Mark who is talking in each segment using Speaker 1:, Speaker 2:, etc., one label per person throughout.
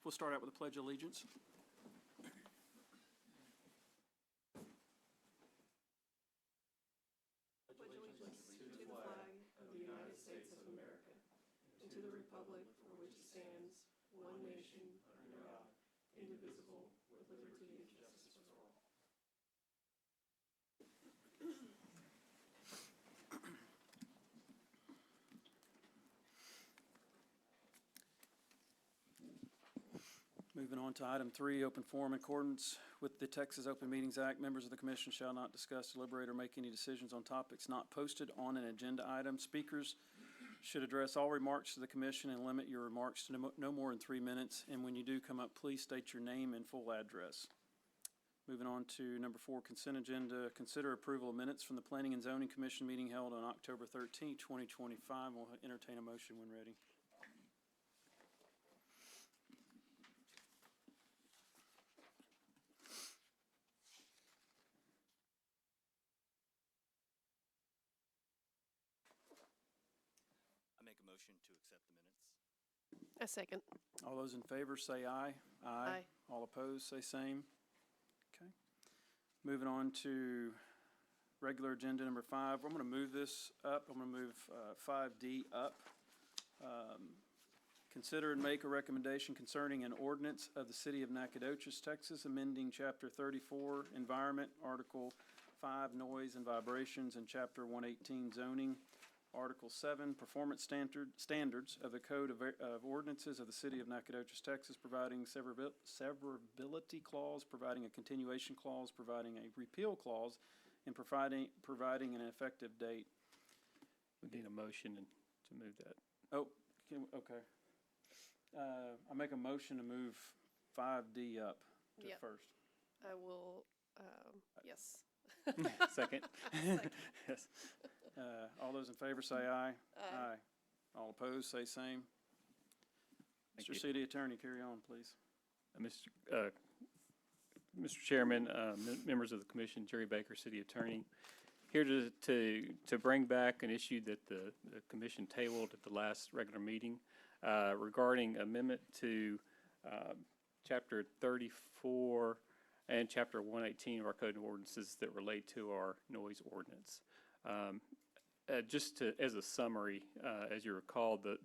Speaker 1: We'll start out with the Pledge of Allegiance.
Speaker 2: Pledge allegiance to the flag of the United States of America and to the republic for which it stands, one nation, under God, indivisible, with liberty and justice for all.
Speaker 1: Moving on to item 3, open forum. In accordance with the Texas Open Meetings Act, members of the commission shall not discuss, deliberate, or make any decisions on topics not posted on an agenda item. Speakers should address all remarks to the commission and limit your remarks to no more than 3 minutes. And when you do come up, please state your name and full address. Moving on to number 4, consent agenda. Consider approval of minutes from the Planning and Zoning Commission meeting held on October 13, 2025. We'll entertain a motion when ready.
Speaker 3: I make a motion to accept the minutes.
Speaker 2: A second.
Speaker 1: All those in favor say aye.
Speaker 2: Aye.
Speaker 1: All opposed say same. Okay. Moving on to regular agenda number 5. I'm going to move this up. I'm going to move 5D up. Consider and make a recommendation concerning an ordinance of the City of Nacogdoches, Texas, amending Chapter 34, Environment, Article 5, Noise and Vibrations, and Chapter 118, Zoning, Article 7, Performance Standards of the Code of Ordinances of the City of Nacogdoches, Texas, providing severability clause, providing a continuation clause, providing a repeal clause, and providing an effective date.
Speaker 4: We need a motion to move that.
Speaker 1: Oh, okay. I make a motion to move 5D up to
Speaker 2: Yep.
Speaker 1: first.
Speaker 2: I will, yes.
Speaker 4: Second?
Speaker 2: Second.
Speaker 4: Yes.
Speaker 1: All those in favor say aye.
Speaker 2: Aye.
Speaker 1: All opposed say same.
Speaker 4: Thank
Speaker 1: Mr.
Speaker 4: you.
Speaker 1: City Attorney, carry on, please.
Speaker 4: Mr. Chairman, members of the commission, Jerry Baker, City Attorney, here to bring back an issue that the commission tabled at the last regular meeting regarding amendment to Chapter 34 and Chapter 118 of our Code of Ordinances that relate to our noise ordinance. Just as a summary, as you recall, the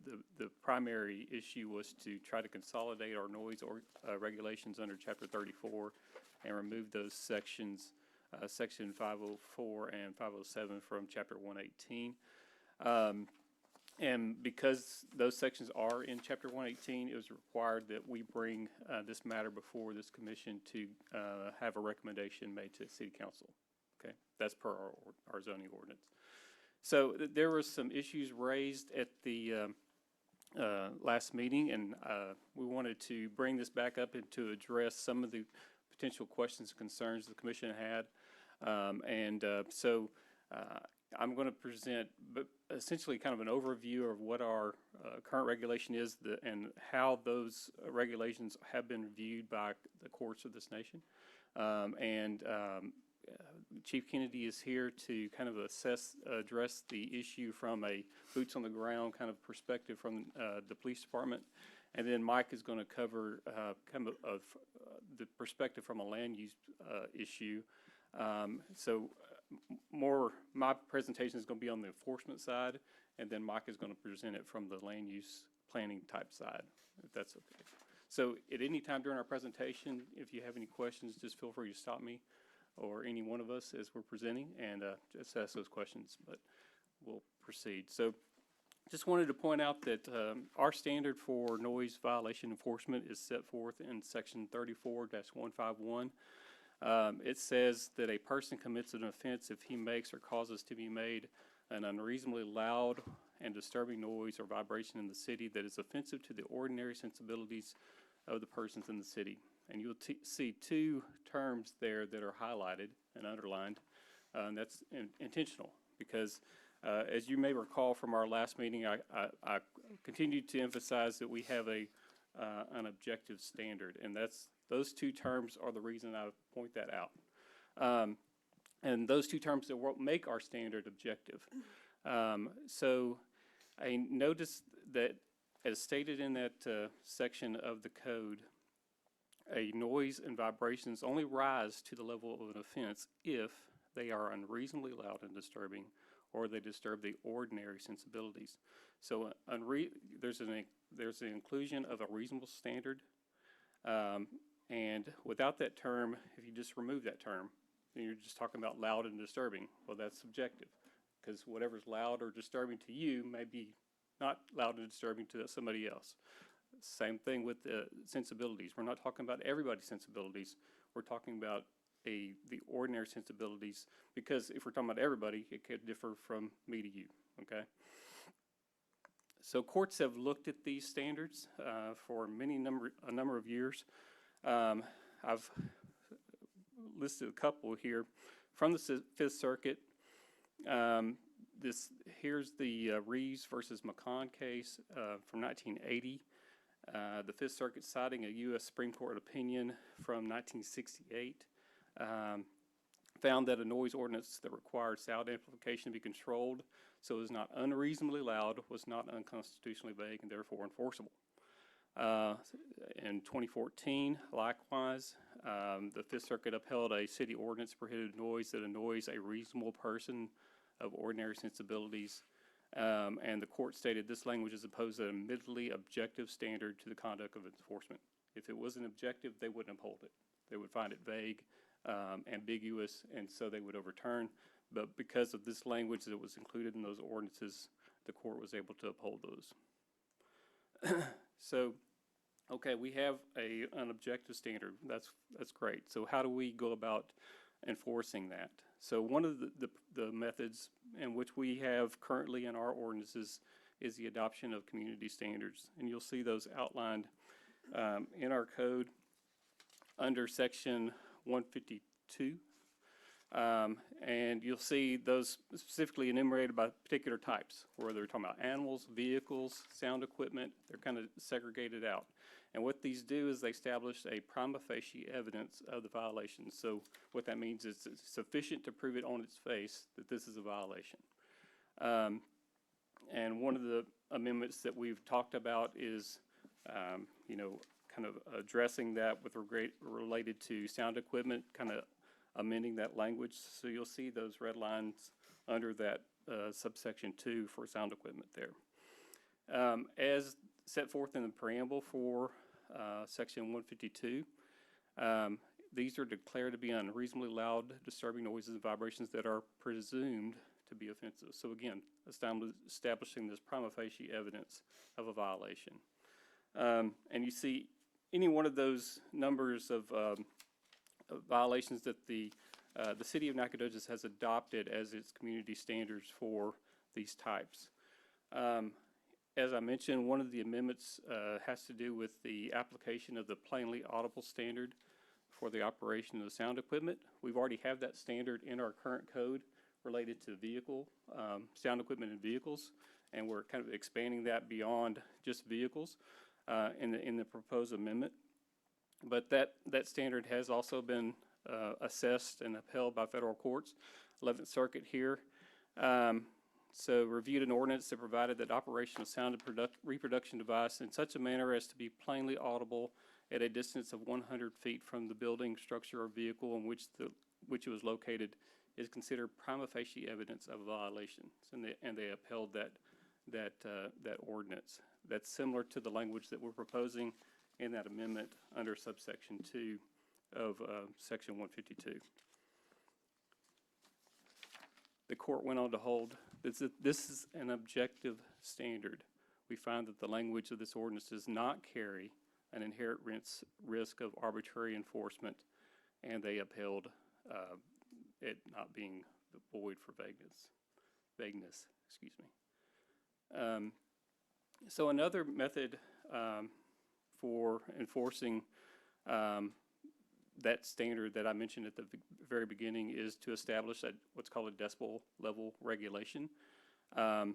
Speaker 4: primary issue was to try to consolidate our noise regulations under Chapter 34 and remove those sections, Section 504 and 507 from Chapter 118. And because those sections are in Chapter 118, it was required that we bring this matter before this commission to have a recommendation made to City Council. Okay, that's per our zoning ordinance. So there were some issues raised at the last meeting, and we wanted to bring this back up and to address some of the potential questions and concerns the commission had. So I'm going to present essentially kind of an overview of what our current regulation is and how those regulations have been reviewed by the courts of this nation. Chief Kennedy is here to kind of address the issue from a boots on the ground kind of perspective from the police department. And then Mike is going to cover kind of the perspective from a land use issue. My presentation is going to be on the enforcement side, and then Mike is going to present it from the land use planning type side, if that's okay. So at any time during our presentation, if you have any questions, just feel free to stop me or any one of us as we're presenting and just ask those questions, but we'll proceed. So just wanted to point out that our standard for noise violation enforcement is set forth in Section 34-151. It says that a person commits an offense if he makes or causes to be made an unreasonably loud and disturbing noise or vibration in the city that is offensive to the ordinary sensibilities of the persons in the city. And you'll see two terms there that are highlighted and underlined. And that's intentional because, as you may recall from our last meeting, I continued to emphasize that we have an objective standard, and those two terms are the reason I point that out. And those two terms that will make our standard objective. So I noticed that as stated in that section of the code, a noise and vibrations only rise to the level of an offense if they are unreasonably loud and disturbing, or they disturb the ordinary sensibilities. So there's an inclusion of a reasonable standard, and without that term, if you just remove that term, then you're just talking about loud and disturbing. Well, that's subjective, because whatever's loud or disturbing to you may be not loud and disturbing to somebody else. Same thing with the sensibilities. We're not talking about everybody's sensibilities. We're talking about the ordinary sensibilities, because if we're talking about everybody, it could differ from me to you, okay? So courts have looked at these standards for a number of years. I've listed a couple here from the Fifth Circuit. Here's the Reeves versus McCon case from 1980. The Fifth Circuit, citing a U.S. Supreme Court opinion from 1968, found that a noise ordinance that required sound amplification to be controlled so it was not unreasonably loud was not unconstitutionally vague and therefore enforceable. In 2014, likewise, the Fifth Circuit upheld a city ordinance prohibited noise that annoys a reasonable person of ordinary sensibilities, and the court stated this language is opposed to an admittedly objective standard to the conduct of enforcement. If it wasn't objective, they wouldn't uphold it. They would find it vague, ambiguous, and so they would overturn. But because of this language that was included in those ordinances, the court was able to uphold those. So, okay, we have an objective standard. That's great. So how do we go about enforcing that? So one of the methods in which we have currently in our ordinances is the adoption of community standards. And you'll see those outlined in our code under section 152. And you'll see those specifically enumerated by particular types, whether they're talking about animals, vehicles, sound equipment. They're kind of segregated out. And what these do is they establish a prima facie evidence of the violation. So what that means is it's sufficient to prove it on its face that this is a violation. And one of the amendments that we've talked about is, kind of addressing that with related to sound equipment, kind of amending that language. So you'll see those red lines under that subsection 2 for sound equipment there. As set forth in the preamble for section 152, these are declared to be unreasonably loud, disturbing noises and vibrations that are presumed to be offensive. So again, establishing this prima facie evidence of a violation. And you see any one of those numbers of violations that the city of Nacogdoches has adopted as its community standards for these types. As I mentioned, one of the amendments has to do with the application of the plainly audible standard for the operation of the sound equipment. We've already have that standard in our current code related to sound equipment in vehicles, and we're kind of expanding that beyond just vehicles in the proposed amendment. But that standard has also been assessed and upheld by federal courts. 11th Circuit here. So reviewed an ordinance that provided that operation of sound reproduction device in such a manner as to be plainly audible at a distance of 100 feet from the building, structure, or vehicle in which it was located is considered prima facie evidence of a violation. And they upheld that ordinance. That's similar to the language that we're proposing in that amendment under subsection 2 of section 152. The court went on to hold this is an objective standard. We find that the language of this ordinance does not carry an inherent risk of arbitrary enforcement, and they upheld it not being void for vagueness. Excuse me. So another method for enforcing that standard that I mentioned at the very beginning is to establish what's called a decibel level regulation. And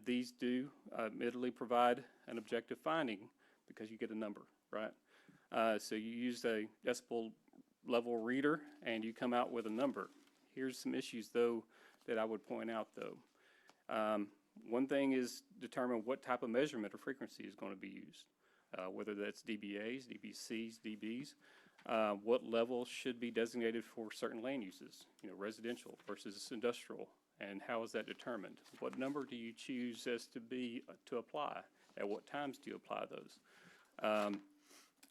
Speaker 4: these do admittedly provide an objective finding because you get a number, right? So you use a decibel level reader and you come out with a number. Here's some issues, though, that I would point out, though. One thing is determine what type of measurement or frequency is going to be used, whether that's dBAs, dBCs, dBs. What level should be designated for certain land uses, residential versus industrial, and how is that determined? What number do you choose to apply? At what times do you apply those?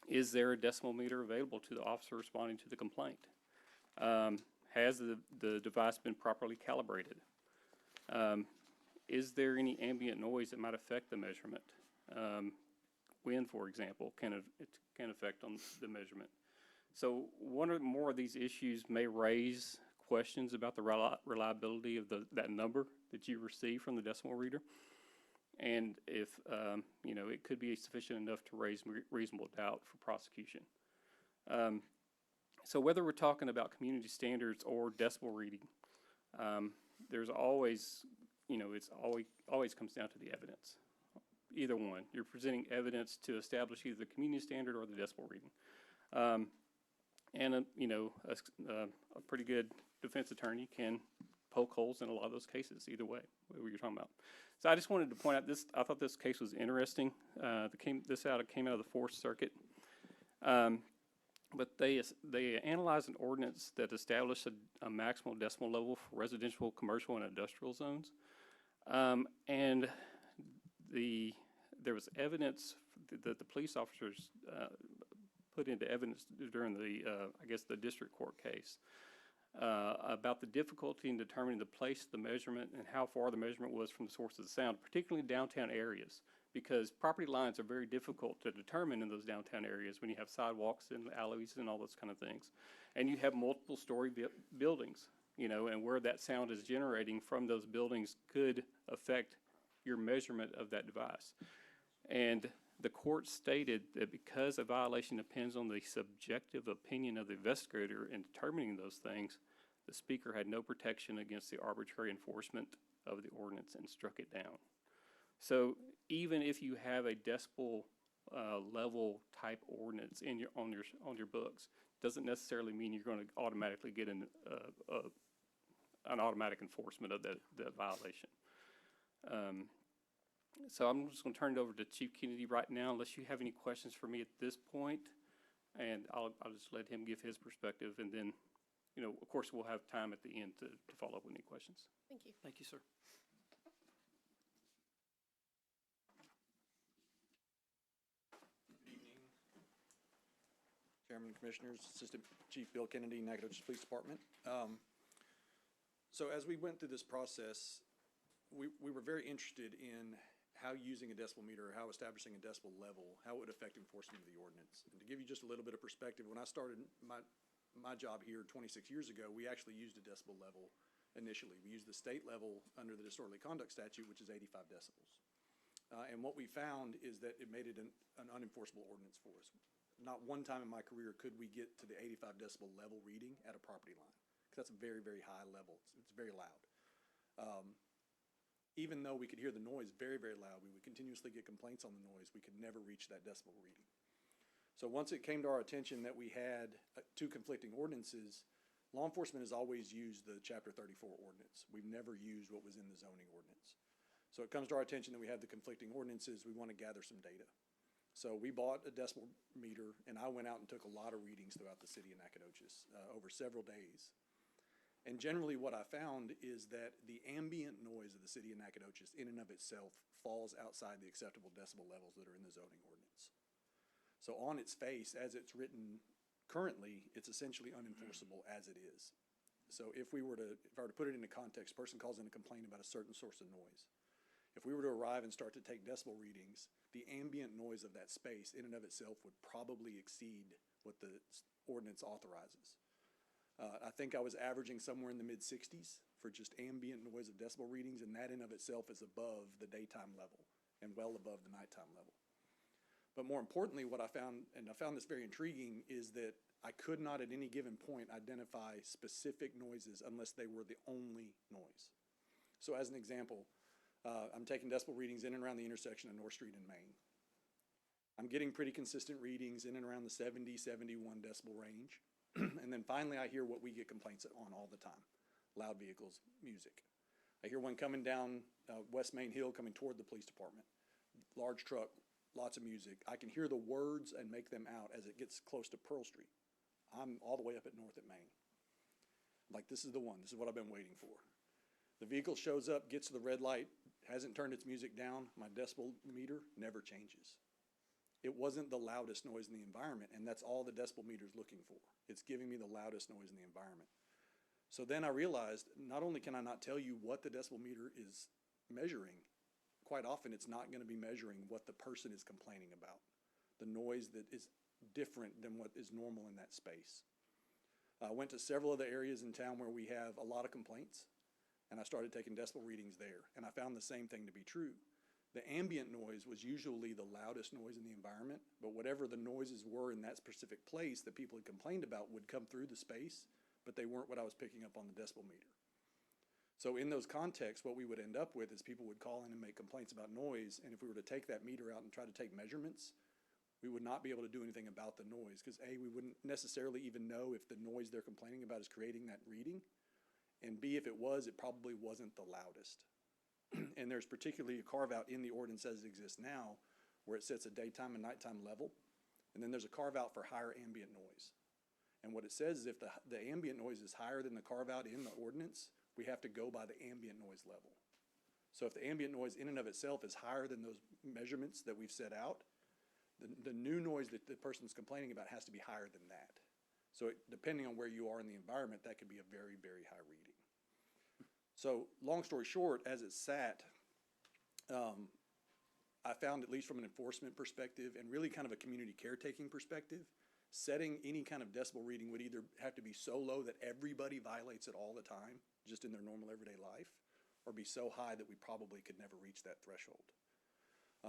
Speaker 4: Is there a decimal meter available to the officer responding to the complaint? Has the device been properly calibrated? Is there any ambient noise that might affect the measurement? Wind, for example, can affect on the measurement. So one or more of these issues may raise questions about the reliability of that number that you receive from the decimal reader. And if, it could be sufficient enough to raise reasonable doubt for prosecution. So whether we're talking about community standards or decibel reading, there's always, it's always comes down to the evidence. Either one. You're presenting evidence to establish either the community standard or the decibel reading. A pretty good defense attorney can poke holes in a lot of those cases, either way, what you're talking about. So I just wanted to point out I thought this case was interesting. It came out of the Fourth Circuit. But they analyzed an ordinance that established a maximal decimal level for residential, commercial, and industrial zones. And there was evidence that the police officers put into evidence during the district court case about the difficulty in determining the place of the measurement and how far the measurement was from the source of the sound, particularly in downtown areas, because property lines are very difficult to determine in those downtown areas when you have sidewalks and alleyways and all those kind of things. And you have multiple story buildings, and where that sound is generating from those buildings could affect your measurement of that device. And the court stated that because a violation depends on the subjective opinion of the investigator in determining those things, the speaker had no protection against the arbitrary enforcement of the ordinance and struck it down. So even if you have a decibel level type ordinance on your books, doesn't necessarily mean you're going to automatically get an automatic enforcement of that violation. So I'm just going to turn it over to Chief Kennedy right now, unless you have any questions for me at this point, and I'll just let him give his perspective, and then, of course, we'll have time at the end to follow up with any questions.
Speaker 2: Thank you.
Speaker 1: Thank you, sir.
Speaker 5: Good evening, Chairman, Commissioners, Assistant Chief Bill Kennedy, Nacogdoches Police Department. So as we went through this process, we were very interested in how using a decibel meter, how establishing a decibel level, how it would affect enforcement of the ordinance. And to give you just a little bit of perspective, when I started my job here 26 years ago, we actually used a decibel level initially. We used the state level under the disorderly conduct statute, which is 85 decibels. And what we found is that it made it an unenforceable ordinance for us. Not one time in my career could we get to the 85 decibel level reading at a property line, because that's a very, very high level. It's very loud. Even though we could hear the noise very, very loud, we would continuously get complaints on the noise, we could never reach that decibel reading. So once it came to our attention that we had two conflicting ordinances, law enforcement has always used the Chapter 34 ordinance. We've never used what was in the zoning ordinance. So it comes to our attention that we have the conflicting ordinances, we want to gather some data. So we bought a decibel meter, and I went out and took a lot of readings throughout the city of Nacogdoches over several days. And generally what I found is that the ambient noise of the city of Nacogdoches in and of itself falls outside the acceptable decibel levels that are in the zoning ordinance. So on its face, as it's written currently, it's essentially unenforceable as it is. So if I were to put it into context, a person calls in a complaint about a certain source of noise. If we were to arrive and start to take decibel readings, the ambient noise of that space in and of itself would probably exceed what the ordinance authorizes. I think I was averaging somewhere in the mid-60s for just ambient noise of decibel readings, and that in of itself is above the daytime level and well above the nighttime level. But more importantly, what I found, and I found this very intriguing, is that I could not at any given point identify specific noises unless they were the only noise. So as an example, I'm taking decibel readings in and around the intersection of North Street and Main. I'm getting pretty consistent readings in and around the 70, 71 decibel range. And then finally I hear what we get complaints on all the time: loud vehicles, music. I hear one coming down West Main Hill coming toward the police department. Large truck, lots of music. I can hear the words and make them out as it gets close to Pearl Street. I'm all the way up at North at Main. Like, this is the one. This is what I've been waiting for. The vehicle shows up, gets to the red light, hasn't turned its music down. My decibel meter never changes. It wasn't the loudest noise in the environment, and that's all the decibel meter is looking for. It's giving me the loudest noise in the environment. So then I realized, not only can I not tell you what the decibel meter is measuring, quite often it's not going to be measuring what the person is complaining about, the noise that is different than what is normal in that space. I went to several other areas in town where we have a lot of complaints, and I started taking decibel readings there, and I found the same thing to be true. The ambient noise was usually the loudest noise in the environment, but whatever the noises were in that specific place that people had complained about would come through the space, but they weren't what I was picking up on the decibel meter. So in those contexts, what we would end up with is people would call in and make complaints about noise, and if we were to take that meter out and try to take measurements, we would not be able to do anything about the noise, because A, we wouldn't necessarily even know if the noise they're complaining about is creating that reading, and B, if it was, it probably wasn't the loudest. And there's particularly a carve-out in the ordinance as it exists now, where it sets a daytime and nighttime level, and then there's a carve-out for higher ambient noise. And what it says is if the ambient noise is higher than the carve-out in the ordinance, we have to go by the ambient noise level. So if the ambient noise in and of itself is higher than those measurements that we've set out, the new noise that the person's complaining about has to be higher than that. So depending on where you are in the environment, that could be a very, very high reading. So long story short, as it sat, I found, at least from an enforcement perspective and really kind of a community caretaking perspective, setting any kind of decibel reading would either have to be so low that everybody violates it all the time, just in their normal everyday life, or be so high that we probably could never reach that threshold.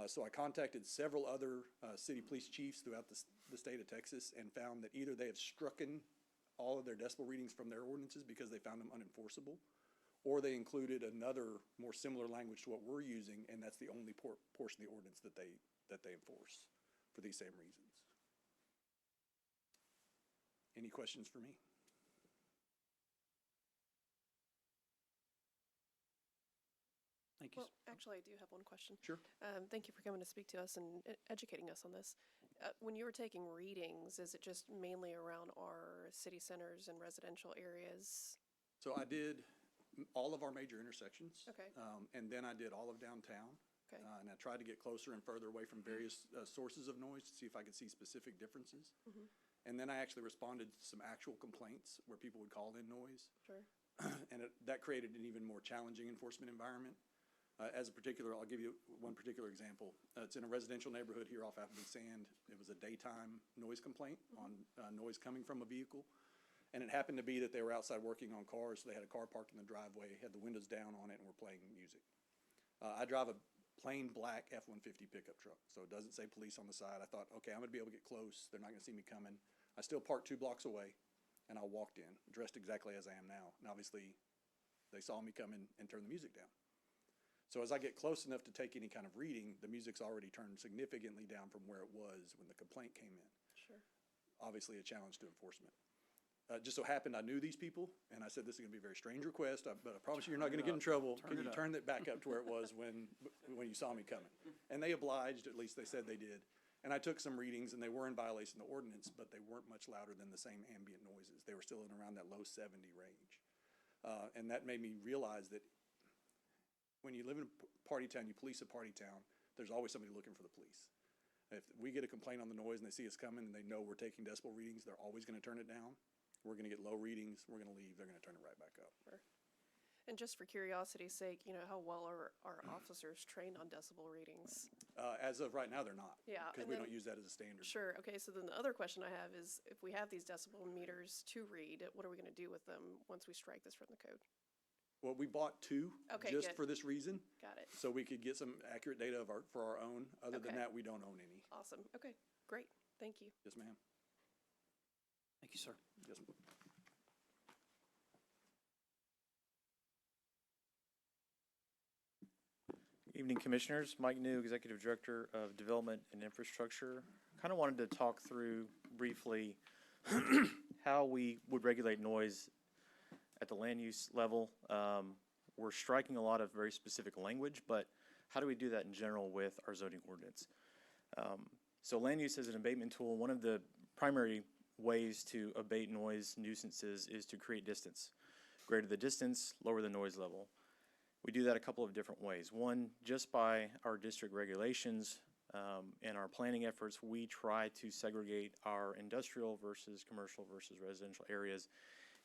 Speaker 5: So I contacted several other city police chiefs throughout the state of Texas and found that either they have strucken all of their decibel readings from their ordinances because they found them unenforceable, or they included another more similar language to what we're using, and that's the only portion of the ordinance that they enforce for these same reasons. Any questions for me?
Speaker 1: Thank you.
Speaker 2: Well, actually, I do have one question.
Speaker 5: Sure.
Speaker 2: Thank you for coming to speak to us and educating us on this. When you were taking readings, is it just mainly around our city centers and residential areas?
Speaker 5: So I did all of our major intersections.
Speaker 2: Okay.
Speaker 5: And then I did all of downtown.
Speaker 2: Okay.
Speaker 5: And I tried to get closer and further away from various sources of noise to see if I could see specific differences.
Speaker 2: Mm-hmm.
Speaker 5: And then I actually responded to some actual complaints where people would call in noise.
Speaker 2: Sure.
Speaker 5: And that created an even more challenging enforcement environment. As a particular, I'll give you one particular example. It's in a residential neighborhood here off Appleby Sand. It was a daytime noise complaint on noise coming from a vehicle. And it happened to be that they were outside working on cars, so they had a car parked in the driveway, had the windows down on it, and were playing music. I drive a plain black F-150 pickup truck, so it doesn't say police on the side. I thought, okay, I'm gonna be able to get close. They're not gonna see me coming. I still parked 2 blocks away, and I walked in, dressed exactly as I am now. And obviously, they saw me coming and turned the music down. So as I get close enough to take any kind of reading, the music's already turned significantly down from where it was when the complaint came in.
Speaker 2: Sure.
Speaker 5: Obviously a challenge to enforcement. Just so happened I knew these people, and I said, this is gonna be a very strange request, but I promise you you're not gonna get in trouble. Can you turn that back up to where it was when you saw me coming? And they obliged, at least they said they did. And I took some readings, and they were in violation of the ordinance, but they weren't much louder than the same ambient noises. They were still in around that low 70 range. And that made me realize that when you live in a party town, you police a party town, there's always somebody looking for the police. If we get a complaint on the noise and they see us coming and they know we're taking decibel readings, they're always gonna turn it down. We're gonna get low readings, we're gonna leave, they're gonna turn it right back up.
Speaker 2: Sure. And just for curiosity's sake, how well are our officers trained on decibel readings?
Speaker 5: As of right now, they're not.
Speaker 2: Yeah,
Speaker 5: Because
Speaker 2: and
Speaker 5: we
Speaker 2: then-
Speaker 5: don't use that as a standard.
Speaker 2: Sure, okay, so then the other question I have is, if we have these decibel meters to read, what are we gonna do with them once we strike this from the code?
Speaker 5: Well, we bought 2
Speaker 2: Okay,
Speaker 5: just
Speaker 2: good.
Speaker 5: for this reason,
Speaker 2: Got it.
Speaker 5: so we could get some accurate data for our own. Other than
Speaker 2: Okay.
Speaker 5: that, we don't own any.
Speaker 2: Awesome, okay, great, thank you.
Speaker 5: Yes, ma'am.
Speaker 1: Thank you, sir.
Speaker 5: Yes, ma'am.
Speaker 6: Evening, Commissioners. Mike New, Executive Director of Development and Infrastructure. Kind of wanted to talk through briefly how we would regulate noise at the land use level. we're striking a lot of very specific language, but how do we do that in general with our zoning ordinance? So land use as an abatement tool, one of the primary ways to abate noise nuisances is to create distance. Greater the distance, lower the noise level. We do that a couple of different ways. One, just by our district regulations and our planning efforts, we try to segregate our industrial versus commercial versus residential areas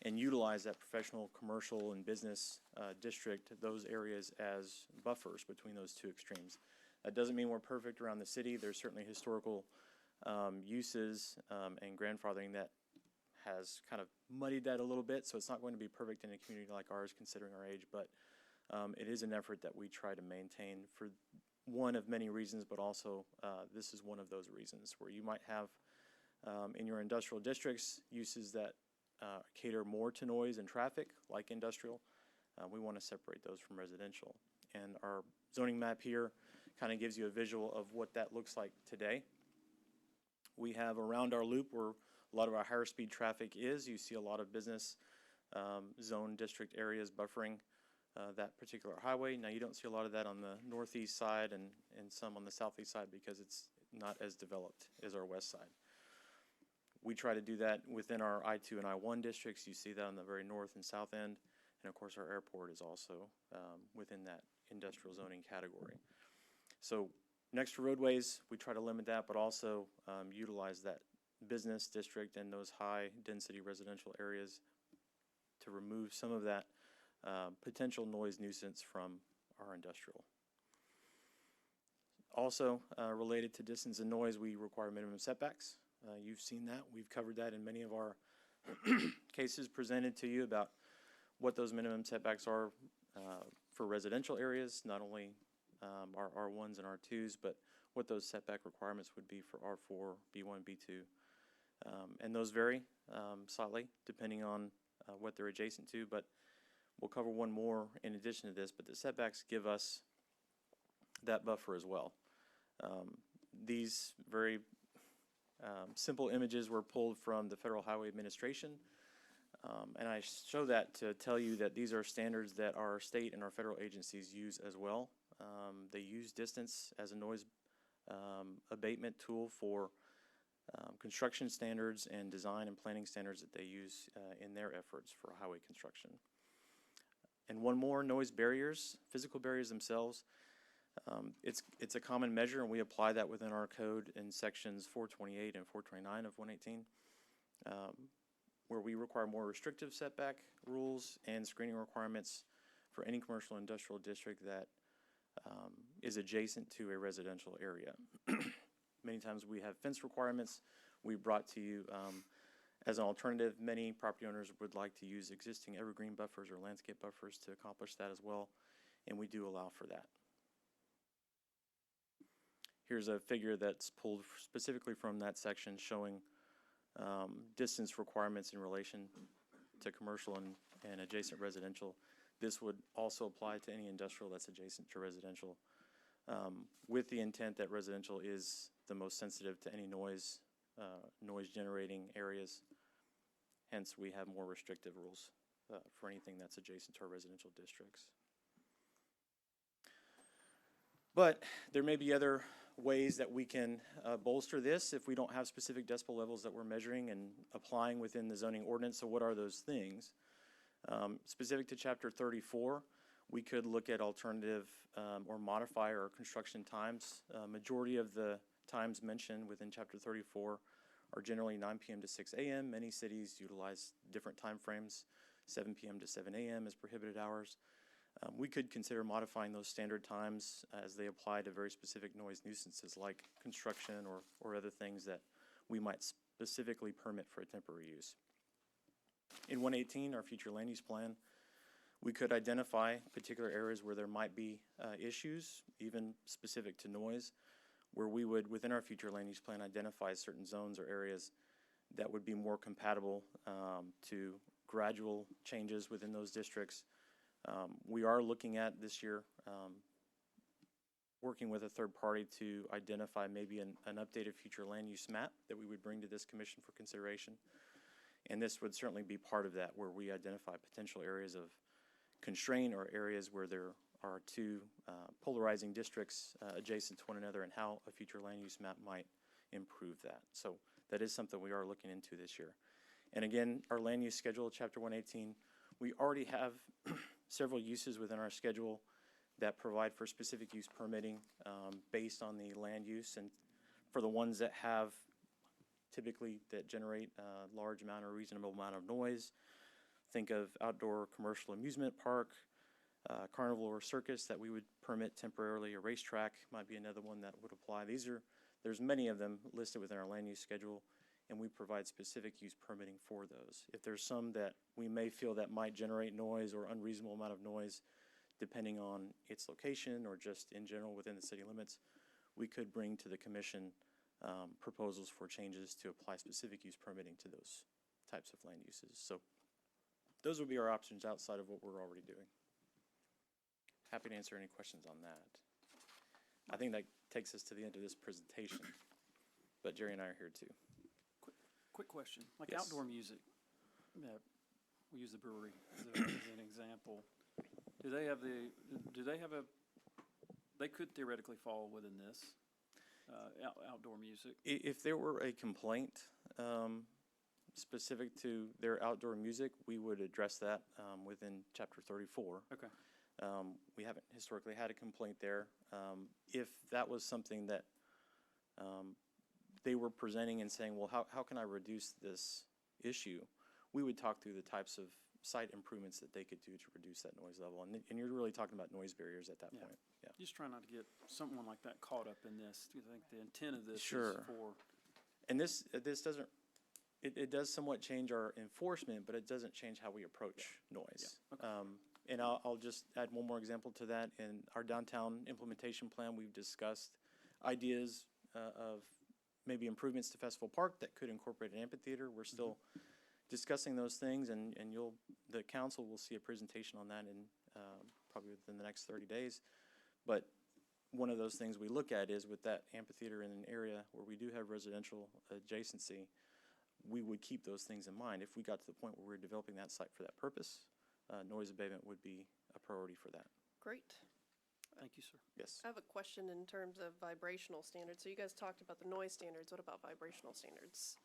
Speaker 6: and utilize that professional, commercial, and business district, those areas as buffers between those two extremes. That doesn't mean we're perfect around the city. There's certainly historical uses and grandfathering that has kind of muddied that a little bit, so it's not going to be perfect in a community like ours considering our age, but it is an effort that we try to maintain for one of many reasons, but also this is one of those reasons where you might have in your industrial districts uses that cater more to noise and traffic, like industrial. We want to separate those from residential. And our zoning map here kind of gives you a visual of what that looks like today. We have around our loop where a lot of our higher speed traffic is. You see a lot of business zone district areas buffering that particular highway. Now you don't see a lot of that on the northeast side and some on the southeast side because it's not as developed as our west side. We try to do that within our I-2 and I-1 districts. You see that on the very north and south end. And of course our airport is also within that industrial zoning category. So next to roadways, we try to limit that, but also utilize that business district and those high density residential areas to remove some of that potential noise nuisance from our industrial. Also related to distance and noise, we require minimum setbacks. You've seen that. We've covered that in many of our cases presented to you about what those minimum setbacks are for residential areas, not only our R1s and R2s, but what those setback requirements would be for R4, B1, B2. And those vary slightly depending on what they're adjacent to, but we'll cover one more in addition to this, but the setbacks give us that buffer as well. These very simple images were pulled from the Federal Highway Administration, and I show that to tell you that these are standards that our state and our federal agencies use as well. They use distance as a noise abatement tool for construction standards and design and planning standards that they use in their efforts for highway construction. And one more, noise barriers, physical barriers themselves. It's a common measure, and we apply that within our code in sections 428 and 429 of 118, where we require more restrictive setback rules and screening requirements for any commercial industrial district that is adjacent to a residential area. Many times we have fence requirements. We brought to you as an alternative. Many property owners would like to use existing evergreen buffers or landscape buffers to accomplish that as well, and we do allow for that. Here's a figure that's pulled specifically from that section showing distance requirements in relation to commercial and adjacent residential. This would also apply to any industrial that's adjacent to residential, with the intent that residential is the most sensitive to any noise generating areas. Hence, we have more restrictive rules for anything that's adjacent to our residential districts. But there may be other ways that we can bolster this if we don't have specific decibel levels that we're measuring and applying within the zoning ordinance. So what are those things? Specific to Chapter 34, we could look at alternative or modify our construction times. Majority of the times mentioned within Chapter 34 are generally 9 p.m. to 6 a.m. Many cities utilize different time frames. 7 p.m. to 7 a.m. is prohibited hours. We could consider modifying those standard times as they apply to very specific noise nuisances like construction or other things that we might specifically permit for a temporary use. In 118, our future land use plan, we could identify particular areas where there might be issues, even specific to noise, where we would, within our future land use plan, identify certain zones or areas that would be more compatible to gradual changes within those districts. We are looking at this year, working with a third party to identify maybe an updated future land use map that we would bring to this commission for consideration. And this would certainly be part of that, where we identify potential areas of constrain are areas where there are two polarizing districts adjacent to one another, and how a future land use map might improve that. So that is something we are looking into this year. And again, our land use schedule, Chapter 118, we already have several uses within our schedule that provide for specific use permitting based on the land use. And for the ones that have typically that generate a large amount or reasonable amount of noise, think of outdoor commercial amusement park, carnival or circus that we would permit temporarily. A racetrack might be another one that would apply. There's many of them listed within our land use schedule, and we provide specific use permitting for those. If there's some that we may feel that might generate noise or unreasonable amount of noise, depending on its location or just in general within the city limits, we could bring to the commission proposals for changes to apply specific use permitting to those types of land uses. So those would be our options outside of what we're already doing. Happy to answer any questions on that. I think that takes us to the end of this presentation, but Jerry and I are here too.
Speaker 1: Quick question, like
Speaker 6: Yes.
Speaker 1: outdoor music, we use the brewery as an example. Do they have they could theoretically fall within this, outdoor music?
Speaker 6: If there were a complaint specific to their outdoor music, we would address that within Chapter 34.
Speaker 1: Okay.
Speaker 6: We haven't historically had a complaint there. If that was something that they were presenting and saying, well, how can I reduce this issue? We would talk through the types of site improvements that they could do to reduce that noise level. And you're really talking about noise barriers at that
Speaker 1: Yeah.
Speaker 6: point. Yeah.
Speaker 1: Just trying not to get someone like that caught up in this. Do you think the intent of this
Speaker 6: Sure.
Speaker 1: is for?
Speaker 6: And this doesn't, it does somewhat change our enforcement, but it doesn't change how we approach noise.
Speaker 1: Yeah. Okay.
Speaker 6: And I'll just add one more example to that. In our downtown implementation plan, we've discussed ideas of maybe improvements to Festival Park that could incorporate an amphitheater. We're still discussing those things, and the council will see a presentation on that in probably within the next 30 days. But one of those things we look at is with that amphitheater in an area where we do have residential adjacency, we would keep those things in mind. If we got to the point where we're developing that site for that purpose, noise abatement would be a priority for that.
Speaker 2: Great.
Speaker 1: Thank you, sir.
Speaker 6: Yes.
Speaker 2: I have a question in terms of vibrational standards. So you guys talked about the noise standards. What about vibrational standards?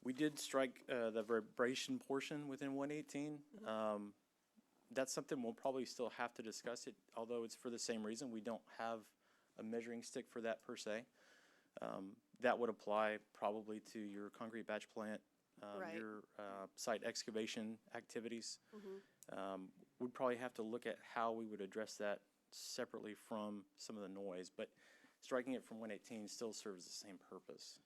Speaker 6: We did strike the vibration portion within 118. That's something we'll probably still have to discuss it, although it's for the same reason. We don't have a measuring stick for that per se. That would apply probably to your concrete batch plant,
Speaker 2: Right.
Speaker 6: your site excavation activities. We'd probably have to look at how we would address that separately from some of the noise, but striking it from 118 still serves the same purpose.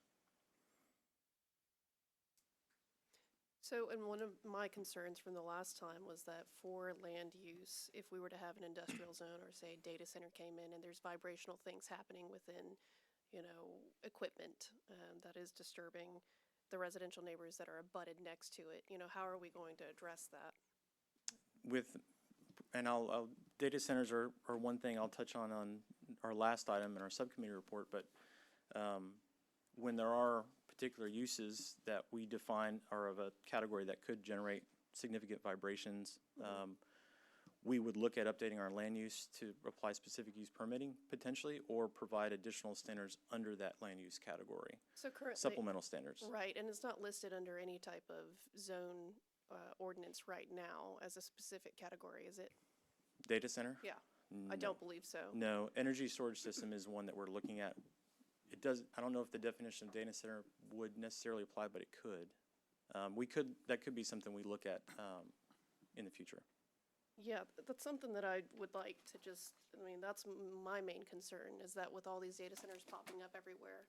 Speaker 2: So, and one of my concerns from the last time was that for land use, if we were to have an industrial zone or say a data center came in and there's vibrational things happening within, equipment that is disturbing the residential neighbors that are abutted next to it, how are we going to address that?
Speaker 6: Data centers are one thing I'll touch on our last item in our subcommittee report, but when there are particular uses that we define are of a category that could generate significant vibrations, we would look at updating our land use to apply specific use permitting potentially, or provide additional standards under that land use category,
Speaker 2: So currently,
Speaker 6: supplemental standards.
Speaker 2: right, and it's not listed under any type of zone ordinance right now as a specific category, is it?
Speaker 6: Data center?
Speaker 2: Yeah, I don't believe so.
Speaker 6: No, energy storage system is one that we're looking at. I don't know if the definition of data center would necessarily apply, but it could. That could be something we look at in the future.
Speaker 2: Yeah, that's something that I would like to that's my main concern, is that with all these data centers popping up everywhere,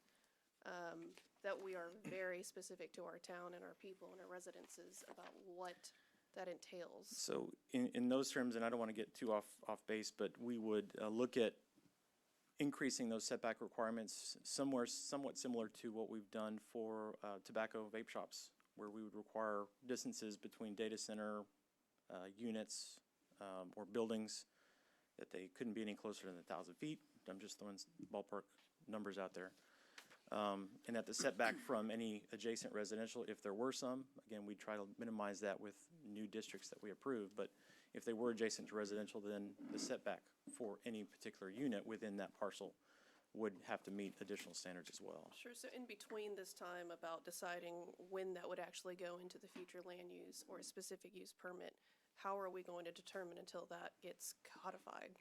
Speaker 2: that we are very specific to our town and our people and our residences about what that entails.
Speaker 6: So in those terms, and I don't want to get too off base, but we would look at increasing those setback requirements somewhat similar to what we've done for tobacco vape shops, where we would require distances between data center units or buildings that they couldn't be any closer than 1,000 feet. I'm just throwing ballpark numbers out there. And that the setback from any adjacent residential, if there were some, again, we try to minimize that with new districts that we approve, but If they were adjacent to residential, then the setback for any particular unit within that parcel would have to meet additional standards as well.
Speaker 2: Sure, so in between this time about deciding when that would actually go into the future land use or a specific use permit, how are we going to determine until that gets codified?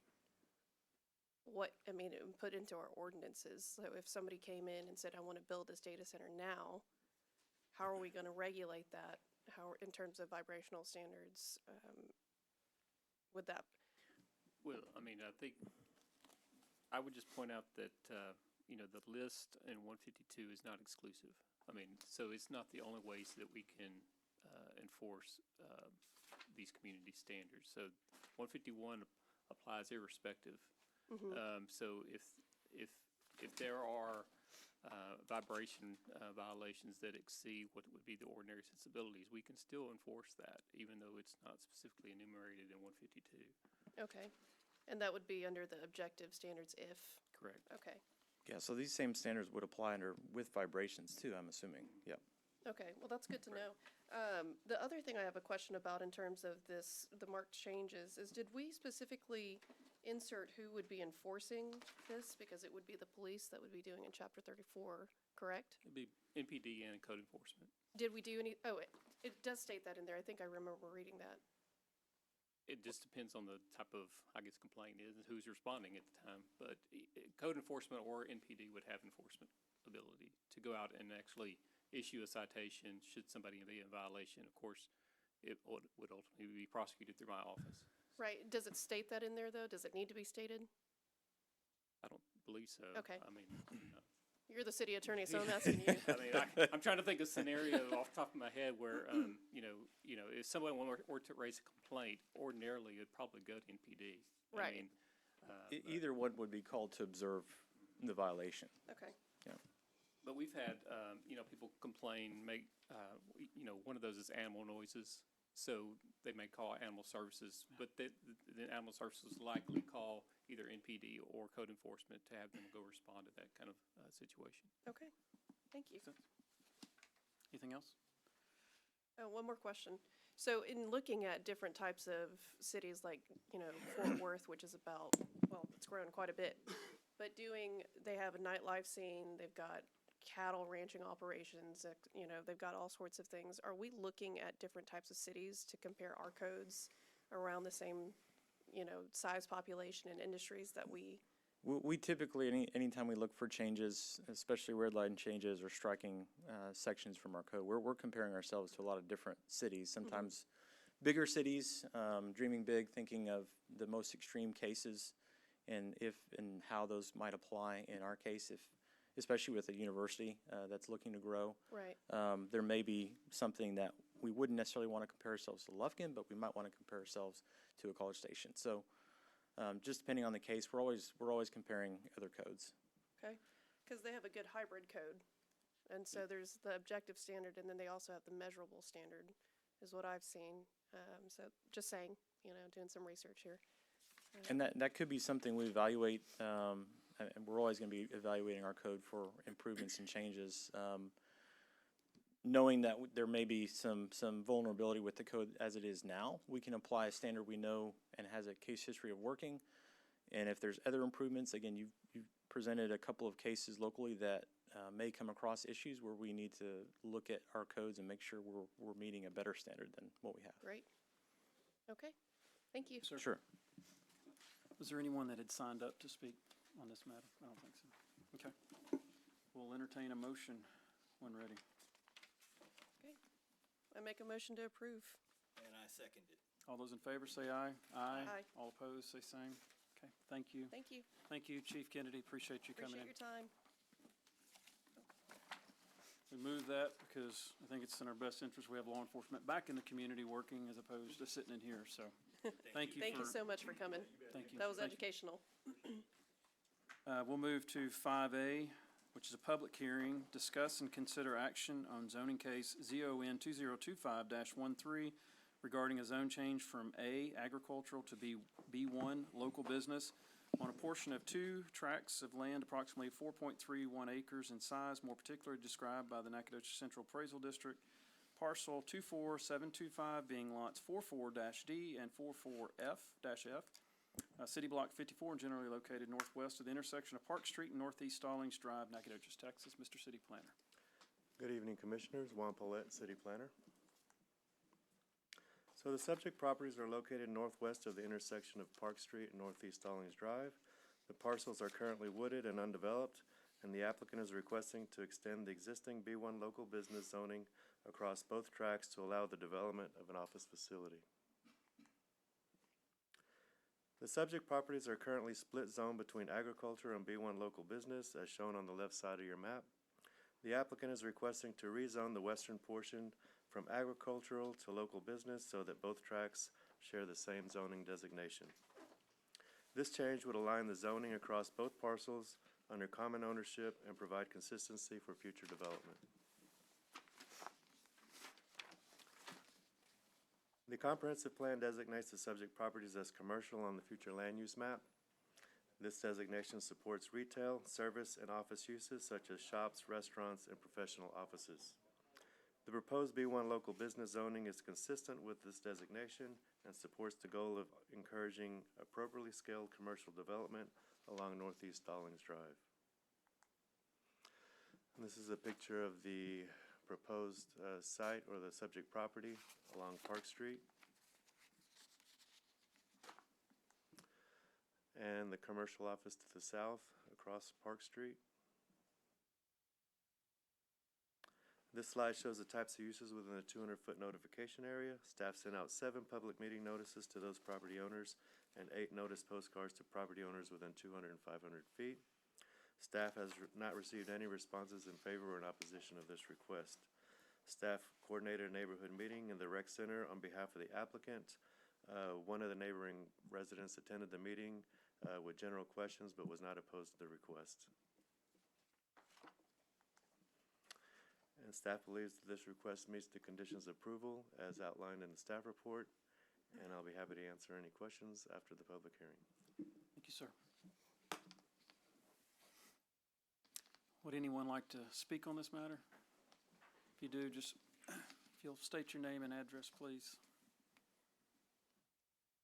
Speaker 2: Put into our ordinances. So if somebody came in and said, I want to build this data center now, how are we going to regulate that? How, in terms of vibrational standards, would that?
Speaker 4: Well, I mean, I think, I would just point out that, the list in 152 is not exclusive. I mean, so it's not the only ways that we can enforce these community standards. So 151 applies irrespective. So if there are vibration violations that exceed what would be the ordinary sensibilities, we can still enforce that, even though it's not specifically enumerated in 152.
Speaker 2: Okay, and that would be under the objective standards if,
Speaker 4: Correct.
Speaker 2: okay.
Speaker 6: Yeah, so these same standards would apply with vibrations too, I'm assuming. Yep.
Speaker 2: Okay, well, that's good to know. The other thing I have a question about in terms of the marked changes is, did we specifically insert who would be enforcing this? Because it would be the police that would be doing in Chapter 34, correct?
Speaker 4: It'd be NPD and code enforcement.
Speaker 2: Did we do any, it does state that in there. I think I remember reading that.
Speaker 4: It just depends on the type of, I guess, complaint is and who's responding at the time. But code enforcement or NPD would have enforcement ability to go out and actually issue a citation should somebody be in violation. Of course, it would ultimately be prosecuted through my office.
Speaker 2: Right, does it state that in there, though? Does it need to be stated?
Speaker 4: I don't believe so.
Speaker 2: Okay.
Speaker 4: I mean,
Speaker 2: You're the city attorney, so I'm asking you.
Speaker 4: I mean, I'm trying to think of a scenario off the top of my head where, if someone were to raise a complaint, ordinarily it'd probably go to NPD.
Speaker 2: Right.
Speaker 4: I mean,
Speaker 6: Either one would be called to observe the violation.
Speaker 2: Okay,
Speaker 4: but we've had, people complain, one of those is animal noises. So they may call animal services, but the animal services likely call either NPD or code enforcement to have them go respond to that kind of situation.
Speaker 2: okay, thank you.
Speaker 1: Anything else?
Speaker 2: One more question. So in looking at different types of cities like, Fort Worth, which is about, well, it's grown quite a bit, but they have a nightlife scene, they've got cattle ranching operations, they've got all sorts of things. Are we looking at different types of cities to compare our codes around the same, size population and industries that we?
Speaker 6: We typically, anytime we look for changes, especially red line changes or striking sections from our code, we're comparing ourselves to a lot of different cities, sometimes bigger cities, dreaming big, thinking of the most extreme cases and how those might apply in our case, especially with a university that's looking to grow.
Speaker 2: Right.
Speaker 6: There may be something that we wouldn't necessarily want to compare ourselves to Lufkin, but we might want to compare ourselves to a College Station. So just depending on the case, we're always comparing other codes.
Speaker 2: Okay, because they have a good hybrid code. And so there's the objective standard, and then they also have the measurable standard, is what I've seen. So just saying, doing some research here.
Speaker 6: And that could be something we evaluate, and we're always going to be evaluating our code for improvements and changes. Knowing that there may be some vulnerability with the code as it is now, we can apply a standard we know and has a case history of working. And if there's other improvements, again, you've presented a couple of cases locally that may come across issues where we need to look at our codes and make sure we're meeting a better standard than what we have.
Speaker 2: Great. Okay, thank you.
Speaker 6: Sure.
Speaker 1: Was there anyone that had signed up to speak on this matter? I don't think so. Okay. We'll entertain a motion when ready.
Speaker 2: Okay, I make a motion to approve.
Speaker 3: And I second it.
Speaker 1: All those in favor say aye.
Speaker 2: Aye.
Speaker 1: All opposed, say same. Okay, thank you.
Speaker 2: Thank you.
Speaker 1: Thank you, Chief Kennedy. Appreciate you coming
Speaker 2: Appreciate
Speaker 1: in.
Speaker 2: your time.
Speaker 1: We move that because I think it's in our best interest. We have law enforcement back in the community working as opposed to sitting in here, so thank you.
Speaker 2: Thank you so much for coming.
Speaker 1: Thank you.
Speaker 2: That was
Speaker 1: Thank you.
Speaker 2: educational.
Speaker 1: We'll move to 5A, which is a public hearing. Discuss and consider action on zoning case ZON 2025-13 regarding a zone change from A, agricultural, to B1, local business, on a portion of 2 tracts of land approximately 4.31 acres in size, more particularly described by the Nacogdoches Central Appraisal District, parcel 24725 being lots 44-D and 44F-F, City Block 54, and generally located northwest of the intersection of Park Street and Northeast Stallings Drive, Nacogdoches, Texas. Mr. City Planner.
Speaker 7: Good evening, Commissioners. Juan Paulette, City Planner. So the subject properties are located northwest of the intersection of Park Street and Northeast Stallings Drive. The parcels are currently wooded and undeveloped, and the applicant is requesting to extend the existing B1 local business zoning across both tracts to allow the development of an office facility. The subject properties are currently split zone between agriculture and B1 local business, as shown on the left side of your map. The applicant is requesting to rezone the western portion from agricultural to local business so that both tracts share the same zoning designation. This change would align the zoning across both parcels under common ownership and provide consistency for future development. The comprehensive plan designates the subject properties as commercial on the future land use map. This designation supports retail, service, and office uses such as shops, restaurants, and professional offices. The proposed B1 local business zoning is consistent with this designation and supports the goal of encouraging appropriately scaled commercial development along Northeast Stallings Drive. And this is a picture of the proposed site or the subject property along Park Street. And the commercial office to the south across Park Street. This slide shows the types of uses within the 200-foot notification area. Staff sent out 7 public meeting notices to those property owners and 8 notice postcards to property owners within 200 and 500 feet. Staff has not received any responses in favor or in opposition of this request. Staff coordinated a neighborhood meeting in the rec center on behalf of the applicant. One of the neighboring residents attended the meeting with general questions but was not opposed to the request. And staff believes that this request meets the conditions of approval as outlined in the staff report, and I'll be happy to answer any questions after the public hearing.
Speaker 1: Thank you, sir. Would anyone like to speak on this matter? If you do, just if you'll state your name and address, please.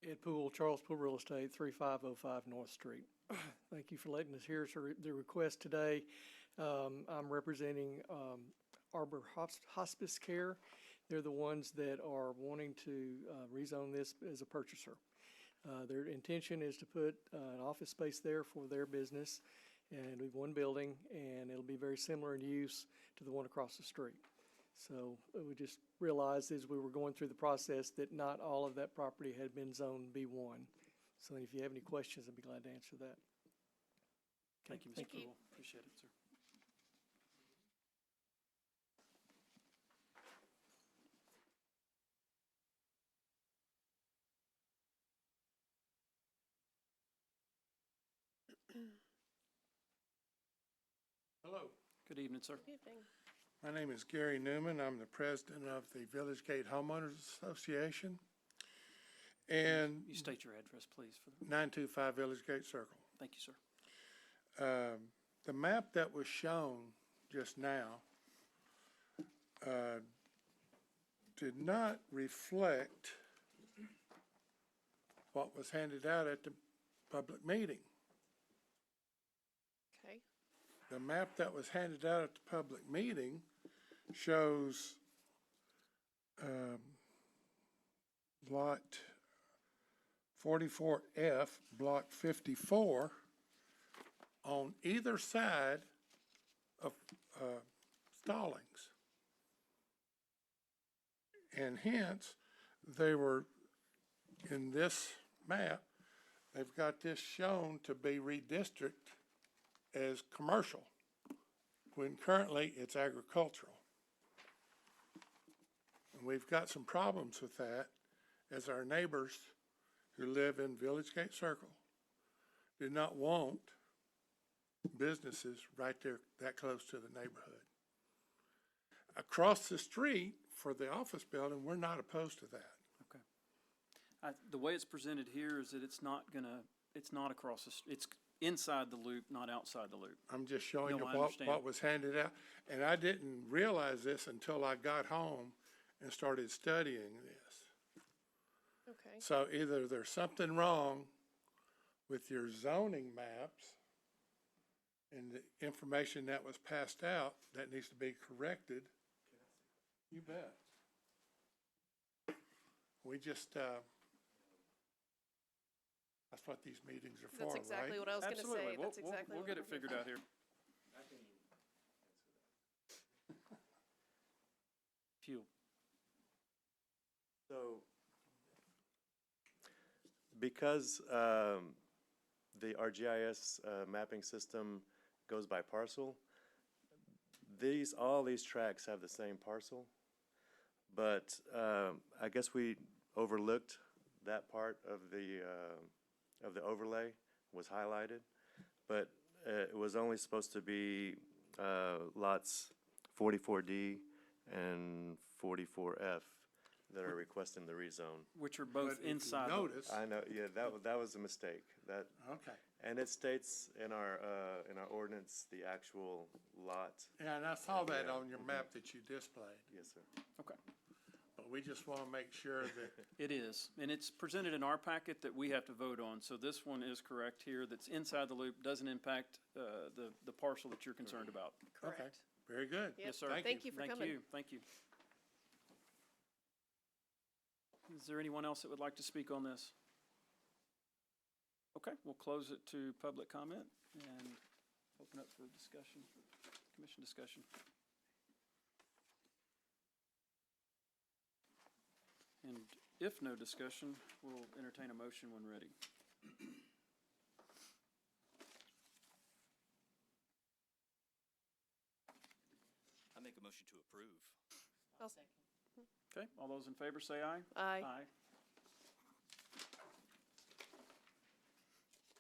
Speaker 2: Ed Poole, Charles Poole Real Estate, 3505 North Street. Thank you for letting us hear the request today. I'm representing Arbor Hospice Care. They're the ones that are wanting to rezone this as a purchaser. Their intention is to put an office space there for their business, and it'll be one building, and it'll be very similar in use to the one across the street. So we just realized as we were going through the process that not all of that property had been zoned B1. So if you have any questions, I'd be glad to answer that.
Speaker 1: Thank you, Mr. Poole. Appreciate it, sir.
Speaker 8: Hello,
Speaker 1: Good evening, sir.
Speaker 8: my name is Gary Newman. I'm the president of the Village Gate Homeowners Association. And
Speaker 1: You state your address, please. For the
Speaker 8: 925 Village Gate Circle.
Speaker 1: Thank you, sir.
Speaker 8: The map that was shown just now did not reflect what was handed out at the public meeting.
Speaker 2: Okay.
Speaker 8: The map that was handed out at the public meeting shows lot 44F, block 54, on either side of Stallings. And hence, they were, in this map, they've got this shown to be redistricted as commercial, when currently it's agricultural. And we've got some problems with that, as our neighbors who live in Village Gate Circle do not want businesses right there that close to the neighborhood. Across the street for the office building, we're not opposed to that.
Speaker 1: Okay. The way it's presented here is that it's not across it's inside the loop, not outside the loop.
Speaker 8: I'm just showing
Speaker 1: No,
Speaker 8: you
Speaker 1: I understand.
Speaker 8: what was handed out. And I didn't realize this until I got home and started studying this.
Speaker 2: Okay.
Speaker 8: So either there's something wrong with your zoning maps and the information that was passed out that needs to be corrected. You bet. We just, that's what these meetings are for,
Speaker 2: That's
Speaker 8: right?
Speaker 2: exactly what I was gonna
Speaker 1: Absolutely.
Speaker 2: say. That's exactly
Speaker 1: We'll
Speaker 2: what
Speaker 1: get
Speaker 2: we're
Speaker 1: it figured
Speaker 2: here
Speaker 1: out here. Phew.
Speaker 7: So, because the ArcGIS mapping system goes by parcel, all these tracks have the same parcel, but I guess we overlooked that part of the overlay was highlighted, but it was only supposed to be lots 44D and 44F that are requesting the rezone.
Speaker 1: Which are both
Speaker 8: But if you
Speaker 1: inside.
Speaker 8: notice,
Speaker 7: I know, yeah, that was a mistake. That,
Speaker 8: okay.
Speaker 7: and it states in our ordinance, the actual lot.
Speaker 8: Yeah, and I saw that
Speaker 7: Yeah.
Speaker 8: on your map that you displayed,
Speaker 7: Yes, sir.
Speaker 1: Okay.
Speaker 8: but we just want to make sure that,
Speaker 1: It is, and it's presented in our packet that we have to vote on, so this one is correct here, that's inside the loop, doesn't impact the parcel that you're concerned about.
Speaker 2: Correct.
Speaker 8: okay, very good.
Speaker 2: Yep.
Speaker 1: Yes, sir.
Speaker 2: Thank you for coming.
Speaker 1: Thank you. Is there anyone else that would like to speak on this? Okay, we'll close it to public comment and open up for discussion, commission discussion. And if no discussion, we'll entertain a motion when ready.
Speaker 3: I make a motion to approve.
Speaker 2: I'll second.
Speaker 1: Okay, all those in favor say aye.
Speaker 2: Aye.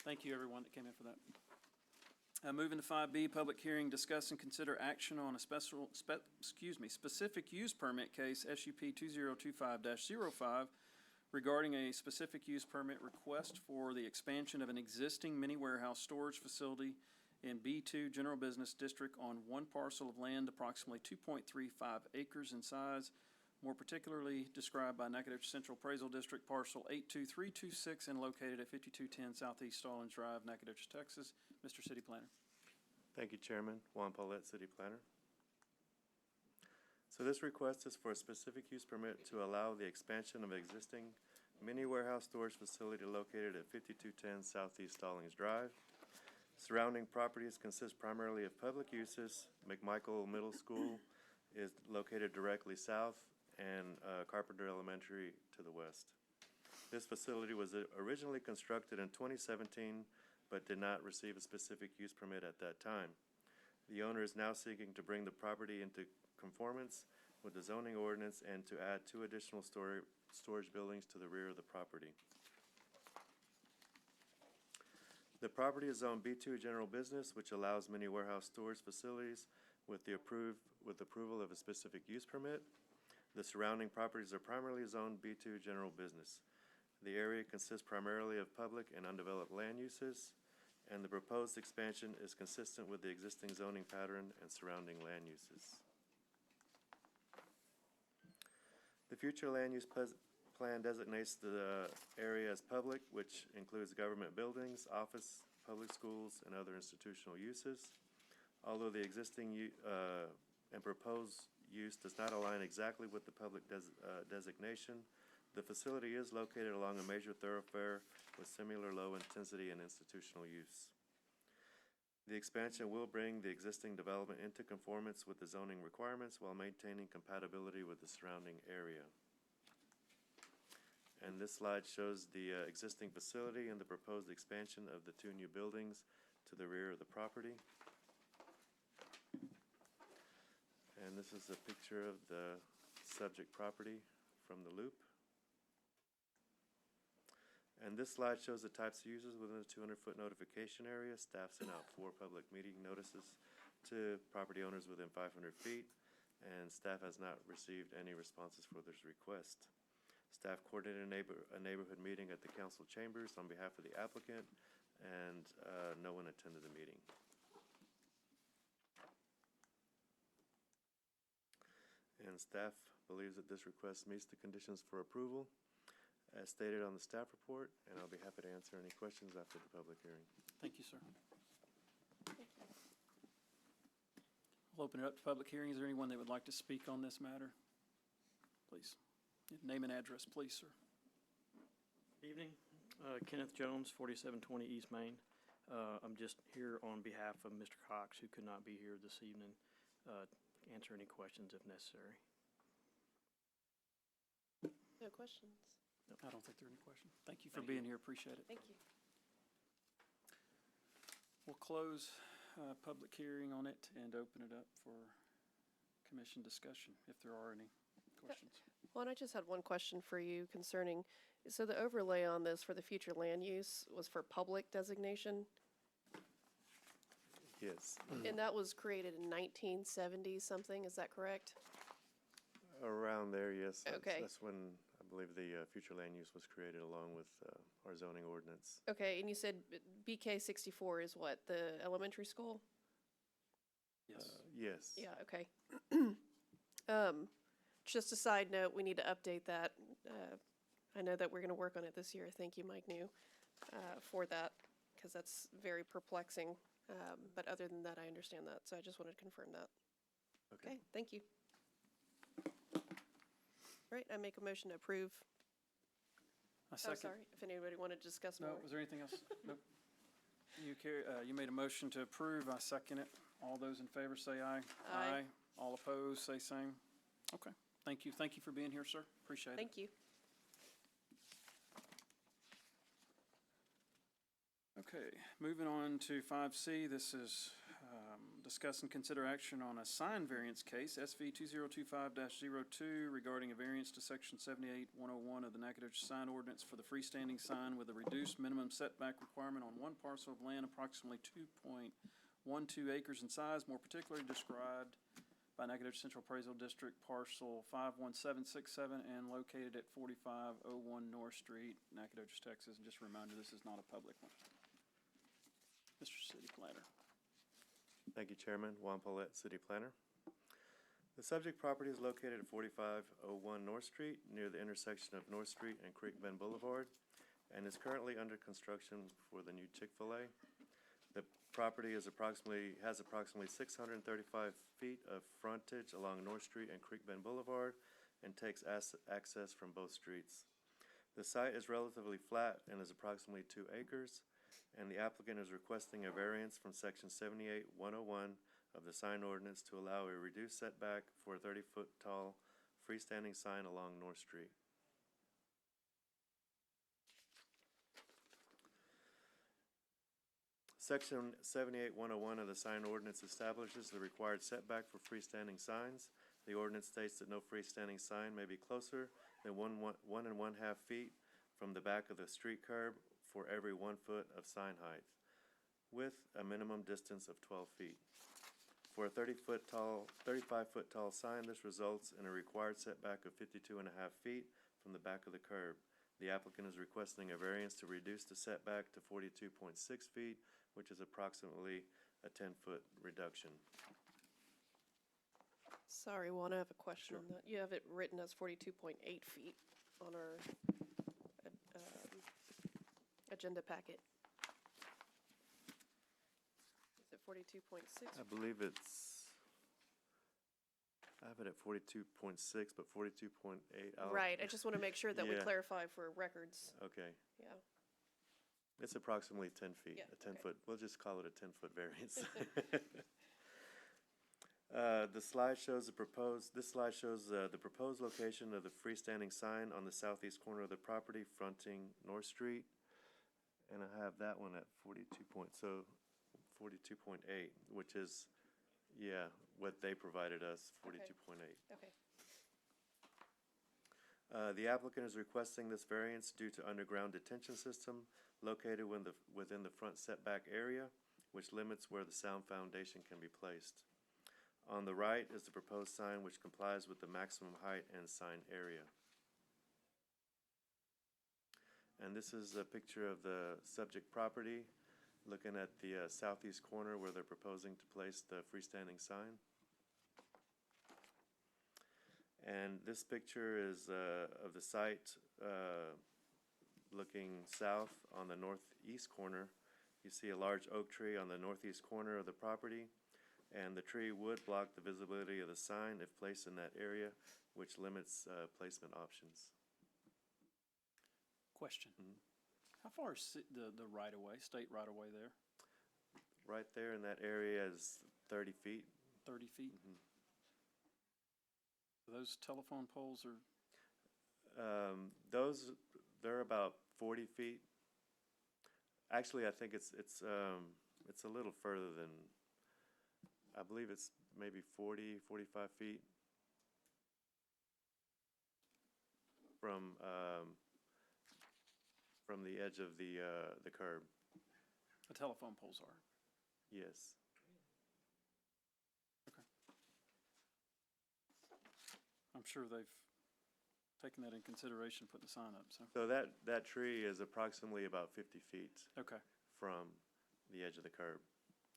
Speaker 1: Thank you, everyone that came in for that. Moving to 5B, public hearing, discuss and consider action on a specific use permit case, SUP 2025-05, regarding a specific use permit request for the expansion of an existing mini warehouse storage facility in B2 General Business District on one parcel of land approximately 2.35 acres in size, more particularly described by Natchitoches Central Appraisal District Parcel 82326 and located at 5210 Southeast Stallings Drive, Natchitoches, Texas. Mr. City Planner.
Speaker 7: Thank you, Chairman. Juan Paulette, City Planner. So this request is for a specific use permit to allow the expansion of existing mini warehouse storage facility located at 5210 Southeast Stallings Drive. Surrounding properties consist primarily of public uses. McMichael Middle School is located directly south, and Carpenter Elementary to the west. This facility was originally constructed in 2017, but did not receive a specific use permit at that time. The owner is now seeking to bring the property into conformance with the zoning ordinance and to add 2 additional storage buildings to the rear of the property. The property is zoned B2 General Business, which allows many warehouse storage facilities with approval of a specific use permit. The surrounding properties are primarily zoned B2 General Business. The area consists primarily of public and undeveloped land uses, and the proposed expansion is consistent with the existing zoning pattern and surrounding land uses. The future land use plan designates the area as public, which includes government buildings, office, public schools, and other institutional uses. Although the existing and proposed use does not align exactly with the public designation, the facility is located along a major thoroughfare with similar low intensity and institutional use. The expansion will bring the existing development into conformance with the zoning requirements while maintaining compatibility with the surrounding area. And this slide shows the existing facility and the proposed expansion of the 2 new buildings to the rear of the property. And this is a picture of the subject property from the loop. And this slide shows the types of users within the 200-foot notification area. Staff sent out 4 public meeting notices to property owners within 500 feet, and staff has not received any responses for this request. Staff coordinated a neighborhood meeting at the council chambers on behalf of the applicant, and no one attended the meeting. And staff believes that this request meets the conditions for approval as stated on the staff report, and I'll be happy to answer any questions after the public hearing.
Speaker 1: Thank you, sir. We'll open it up to public hearing. Is there anyone that would like to speak on this matter? Please. Name and address, please, sir.
Speaker 9: Evening, Kenneth Jones, 4720 East Main. I'm just here on behalf of Mr. Cox, who could not be here this evening, answer any questions if necessary.
Speaker 2: No questions.
Speaker 1: I don't think there are any questions. Thank you for being here. Appreciate it.
Speaker 2: Thank you.
Speaker 1: We'll close public hearing on it and open it up for commission discussion, if there are any questions.
Speaker 2: Well, and I just had one question for you concerning, so the overlay on this for the future land use was for public designation,
Speaker 7: Yes,
Speaker 2: and that was created in 1970 something, is that correct?
Speaker 7: around there, yes.
Speaker 2: Okay.
Speaker 7: That's when I believe the future land use was created along with our zoning ordinance.
Speaker 2: Okay, and you said BK 64 is what, the elementary school?
Speaker 1: Yes.
Speaker 7: Yes.
Speaker 2: Yeah, okay. Just a side note, we need to update that. I know that we're going to work on it this year. Thank you, Mike New, for that, because that's very perplexing. But other than that, I understand that, so I just wanted to confirm that. Okay, thank you. All right, I make a motion to approve.
Speaker 1: I
Speaker 2: Oh,
Speaker 1: second.
Speaker 2: sorry, if anybody wanted to discuss more.
Speaker 1: No, was there anything else? Nope. You made a motion to approve. I second it. All those in favor say aye.
Speaker 2: Aye.
Speaker 1: All opposed, say same. Okay. Thank you. Thank you for being here, sir. Appreciate it.
Speaker 2: Thank you.
Speaker 1: Okay, moving on to 5C, this is discuss and consider action on a sign variance case, SV 2025-02, regarding a variance to section 78-101 of the Nacogdoches sign ordinance for the freestanding sign with a reduced minimum setback requirement on one parcel of land approximately 2.12 acres in size, more particularly described by Nacogdoches Central Appraisal District parcel 51767 and located at 4501 North Street, Nacogdoches, Texas. And just a reminder, this is not a public one. Mr. City Planner.
Speaker 7: Thank you, Chairman. Juan Paulette, City Planner. The subject property is located at 4501 North Street, near the intersection of North Street and Creek Bend Boulevard, and is currently under construction for the new Chick-fil-A. The property has approximately 635 feet of frontage along North Street and Creek Bend Boulevard and takes access from both streets. The site is relatively flat and is approximately 2 acres, and the applicant is requesting a variance from section 78-101 of the sign ordinance to allow a reduced setback for a 30-foot tall freestanding sign along North Street. Section 78-101 of the sign ordinance establishes the required setback for freestanding signs. The ordinance states that no freestanding sign may be closer than 1.5 feet from the back of the street curb for every 1 foot of sign height, with a minimum distance of 12 feet. For a 35-foot tall sign, this results in a required setback of 52.5 feet from the back of the curb. The applicant is requesting a variance to reduce the setback to 42.6 feet, which is approximately a 10-foot reduction.
Speaker 2: Sorry, Juan, I have a question
Speaker 7: Sure.
Speaker 2: on that. You have it written as 42.8 feet on our agenda packet. Is it 42.6?
Speaker 7: I believe I have it at 42.6, but 42.8.
Speaker 2: Right, I just want to make sure that we
Speaker 7: Yeah.
Speaker 2: clarify for records.
Speaker 7: Okay.
Speaker 2: Yeah.
Speaker 7: It's approximately 10 feet,
Speaker 2: Yeah,
Speaker 7: a 10
Speaker 2: okay.
Speaker 7: foot, we'll just call it a 10-foot variance. This slide shows the proposed location of the freestanding sign on the southeast corner of the property fronting North Street. And I have that one at 42.8, which is, yeah, what they provided us, 42.8.
Speaker 2: Okay.
Speaker 7: The applicant is requesting this variance due to underground detention system located within the front setback area, which limits where the sound foundation can be placed. On the right is the proposed sign, which complies with the maximum height and sign area. And this is a picture of the subject property, looking at the southeast corner where they're proposing to place the freestanding sign. And this picture is of the site looking south on the northeast corner. You see a large oak tree on the northeast corner of the property, and the tree would block the visibility of the sign if placed in that area, which limits placement options.
Speaker 1: Question.
Speaker 7: Mhm.
Speaker 1: How far is the right-of-way, state right-of-way there?
Speaker 7: Right there in that area is 30 feet.
Speaker 1: 30 feet?
Speaker 7: Mhm.
Speaker 1: Those telephone poles are,
Speaker 7: Those, they're about 40 feet. Actually, I think it's a little further than, I believe it's maybe 40, 45 feet from the edge of the curb.
Speaker 1: the telephone poles are.
Speaker 7: Yes.
Speaker 1: I'm sure they've taken that in consideration, putting the sign up, so,
Speaker 7: So that tree is approximately about 50 feet
Speaker 1: okay.
Speaker 7: from the edge of the curb.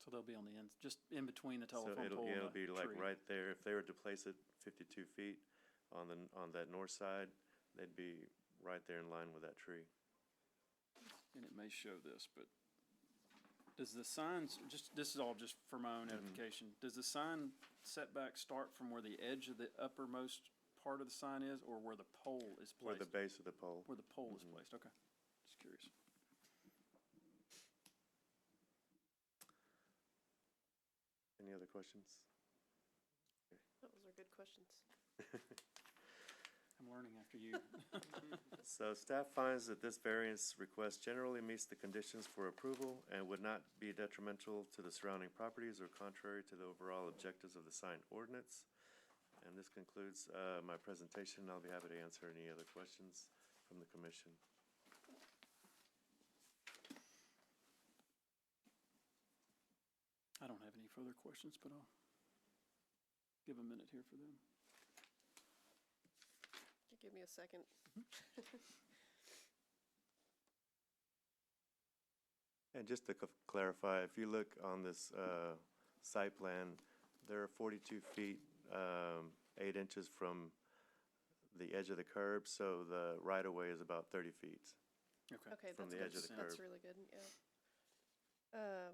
Speaker 1: So they'll be on the end, just in between the
Speaker 7: So
Speaker 1: telephone pole and
Speaker 7: it'll
Speaker 1: the
Speaker 7: be like
Speaker 1: tree.
Speaker 7: right there. If they were to place it 52 feet on that north side, they'd be right there in line with that tree.
Speaker 1: And it may show this, but does the signs, this is all just for my own edification, does the sign setback start from where the edge of the uppermost part of the sign is, or where the pole is
Speaker 7: Where
Speaker 1: placed?
Speaker 7: the base of the pole.
Speaker 1: Where the pole is
Speaker 7: Mhm.
Speaker 1: placed, okay. Just curious.
Speaker 7: Any other questions?
Speaker 2: Those are good questions.
Speaker 1: I'm learning after you.
Speaker 7: So staff finds that this variance request generally meets the conditions for approval and would not be detrimental to the surrounding properties or contrary to the overall objectives of the sign ordinance. And this concludes my presentation. I'll be happy to answer any other questions from the commission.
Speaker 1: I don't have any further questions, but I'll give a minute here for them.
Speaker 2: Give me a second.
Speaker 7: And just to clarify, if you look on this site plan, there are 42 feet, 8 inches from the edge of the curb, so the right-of-way is about 30 feet.
Speaker 2: Okay,
Speaker 7: From
Speaker 2: that's
Speaker 7: the
Speaker 2: good.
Speaker 7: edge of the
Speaker 2: That's
Speaker 7: curb.
Speaker 2: really good, yeah.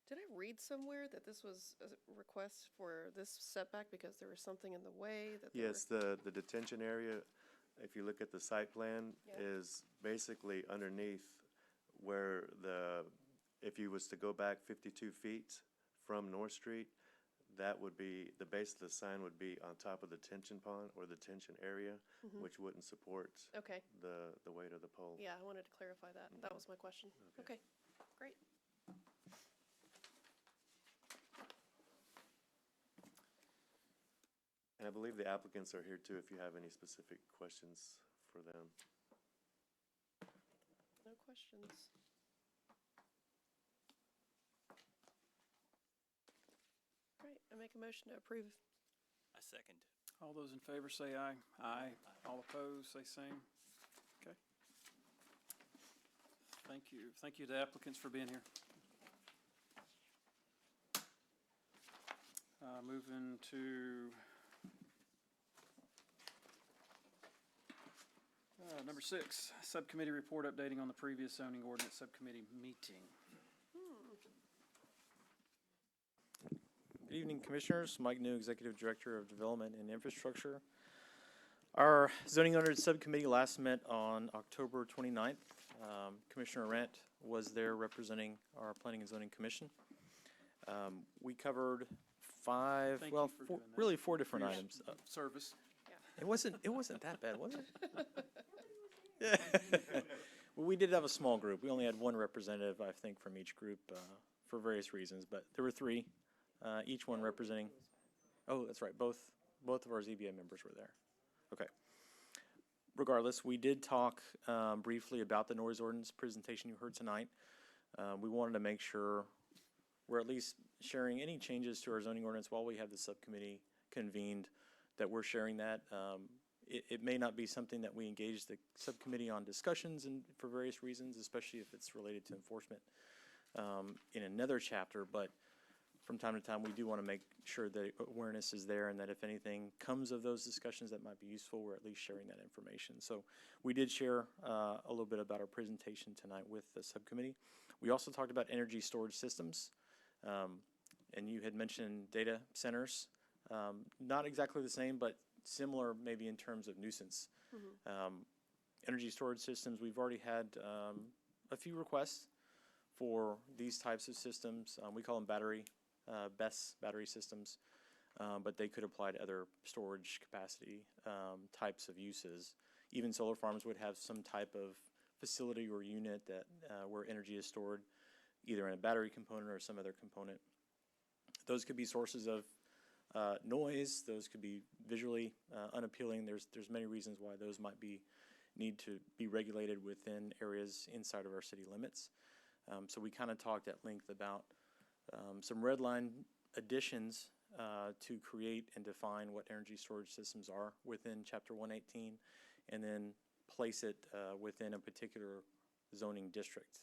Speaker 2: Did I read somewhere that this was a request for this setback because there was something in the way that they
Speaker 7: Yes, the detention area, if you look at the site plan,
Speaker 2: Yeah.
Speaker 7: is basically underneath where if you was to go back 52 feet from North Street, that would be, the base of the sign would be on top of the detention pond or the detention area,
Speaker 2: Mhm.
Speaker 7: which wouldn't support
Speaker 2: Okay,
Speaker 7: the weight of the pole.
Speaker 2: yeah, I wanted to clarify that. That was my question.
Speaker 7: Okay.
Speaker 2: Okay, great.
Speaker 7: And I believe the applicants are here too, if you have any specific questions for them.
Speaker 2: No questions. Great, I make a motion to approve.
Speaker 3: I second.
Speaker 1: All those in favor say aye. Aye. All opposed, say same. Okay. Thank you. Thank you to applicants for being here. Moving to number 6, subcommittee report updating on the previous zoning ordinance subcommittee meeting.
Speaker 6: Good evening, Commissioners. Mike New, Executive Director of Development and Infrastructure. Our zoning ordinance subcommittee last met on October 29th. Commissioner Rent was there representing our Planning and Zoning Commission. We covered
Speaker 1: Thank you for doing that.
Speaker 6: really four different
Speaker 1: Your
Speaker 6: items.
Speaker 1: Service.
Speaker 6: It wasn't that bad, was it? Well, we did have a small group. We only had one representative, I think, from each group for various reasons, but there were 3, each one representing. Oh, that's right. Both of our ZBA members were there. Okay. Regardless, we did talk briefly about the noise ordinance presentation you heard tonight. We wanted to make sure we're at least sharing any changes to our zoning ordinance while we have the subcommittee convened, that we're sharing that. It may not be something that we engage the subcommittee on discussions and for various reasons, especially if it's related to enforcement in another chapter, but from time to time, we do want to make sure that awareness is there and that if anything comes of those discussions that might be useful, we're at least sharing that information. So we did share a little bit about our presentation tonight with the subcommittee. We also talked about energy storage systems, and you had mentioned data centers. Not exactly the same, but similar maybe in terms of nuisance. Energy storage systems, we've already had a few requests for these types of systems. We call them BESS battery systems, but they could apply to other storage capacity types of uses. Even solar farms would have some type of facility or unit that where energy is stored, either in a battery component or some other component. Those could be sources of noise. Those could be visually unappealing. There's many reasons why those might need to be regulated within areas inside of our city limits. So we kind of talked at length about some red line additions to create and define what energy storage systems are within Chapter 118, and then place it within a particular zoning district.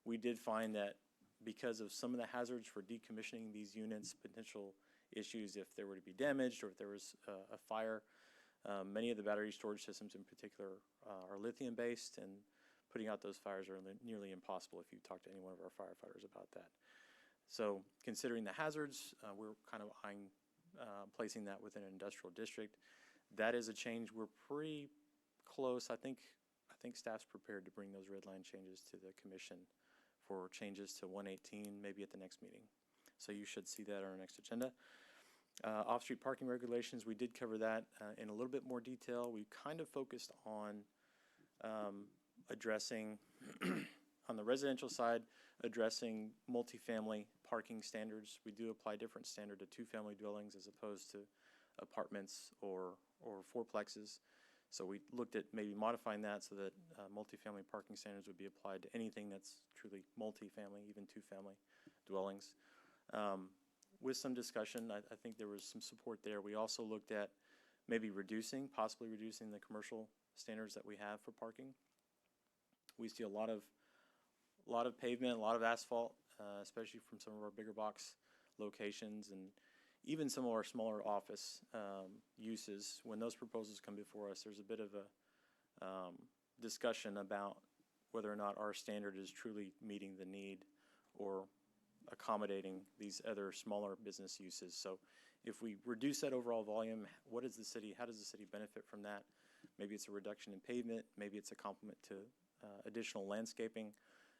Speaker 6: We did find that because of some of the hazards for decommissioning these units, potential issues if they were to be damaged or if there was a fire, many of the battery storage systems in particular are lithium based, and putting out those fires are nearly impossible if you talk to any one of our firefighters about that. So considering the hazards, we're kind of eyeing placing that within an industrial district. That is a change. We're pretty close. I think staff's prepared to bring those red line changes to the commission for changes to 118, maybe at the next meeting. So you should see that on our next agenda. Off-street parking regulations, we did cover that in a little bit more detail. We kind of focused on addressing, on the residential side, addressing multifamily parking standards. We do apply different standard to two-family dwellings as opposed to apartments or fourplexes. So we looked at maybe modifying that so that multifamily parking standards would be applied to anything that's truly multifamily, even two-family dwellings. With some discussion, I think there was some support there. We also looked at maybe possibly reducing the commercial standards that we have for parking. We see a lot of pavement, a lot of asphalt, especially from some of our bigger box locations, and even some of our smaller office uses. When those proposals come before us, there's a bit of a discussion about whether or not our standard is truly meeting the need or accommodating these other smaller business uses. So if we reduce that overall volume, how does the city benefit from that? Maybe it's a reduction in pavement, maybe it's a complement to additional landscaping.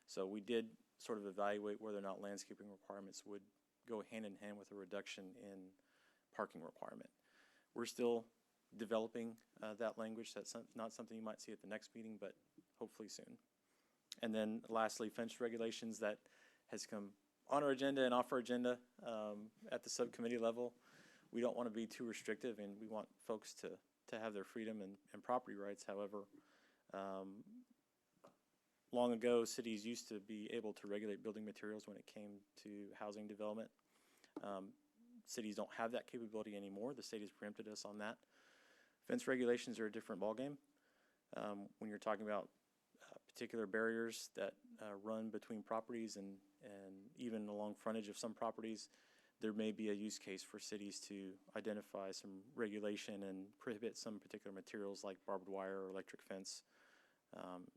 Speaker 6: So we did sort of evaluate whether or not landscaping requirements would go hand in hand with a reduction in parking requirement. We're still developing that language. That's not something you might see at the next meeting, but hopefully soon. And then lastly, fence regulations, that has come on our agenda and off our agenda at the subcommittee level. We don't want to be too restrictive, and we want folks to have their freedom and property rights. However, long ago, cities used to be able to regulate building materials when it came to housing development. Cities don't have that capability anymore. The state has preempted us on that. Fence regulations are a different ballgame. When you're talking about particular barriers that run between properties and even along frontage of some properties, there may be a use case for cities to identify some regulation and prohibit some particular materials like barbed wire or electric fence,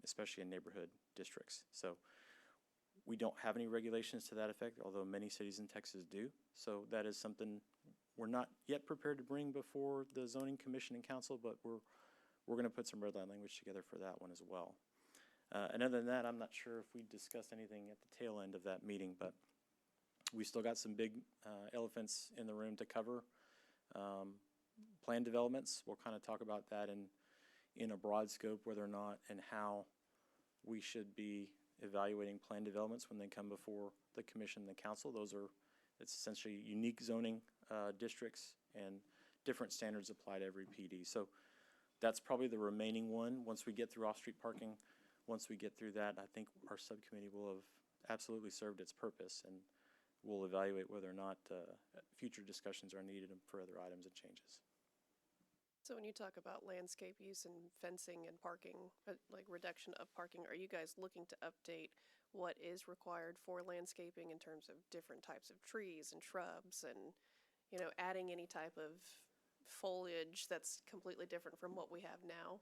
Speaker 6: especially in neighborhood districts. So we don't have any regulations to that effect, although many cities in Texas do. So that is something we're not yet prepared to bring before the Zoning Commission and Council, but we're going to put some red line language together for that one as well. And other than that, I'm not sure if we discussed anything at the tail end of that meeting, but we still got some big elephants in the room to cover. Plan developments, we'll kind of talk about that in a broad scope, whether or not and how we should be evaluating plan developments when they come before the commission and the council. It's essentially unique zoning districts, and different standards apply to every PD. So that's probably the remaining one. Once we get through off-street parking, once we get through that, I think our subcommittee will have absolutely served its purpose, and we'll evaluate whether or not future discussions are needed for other items and changes.
Speaker 2: So when you talk about landscape use and fencing and parking, like reduction of parking, are you guys looking to update what is required for landscaping in terms of different types of trees and shrubs and, you know, adding any type of foliage that's completely different from what we have now.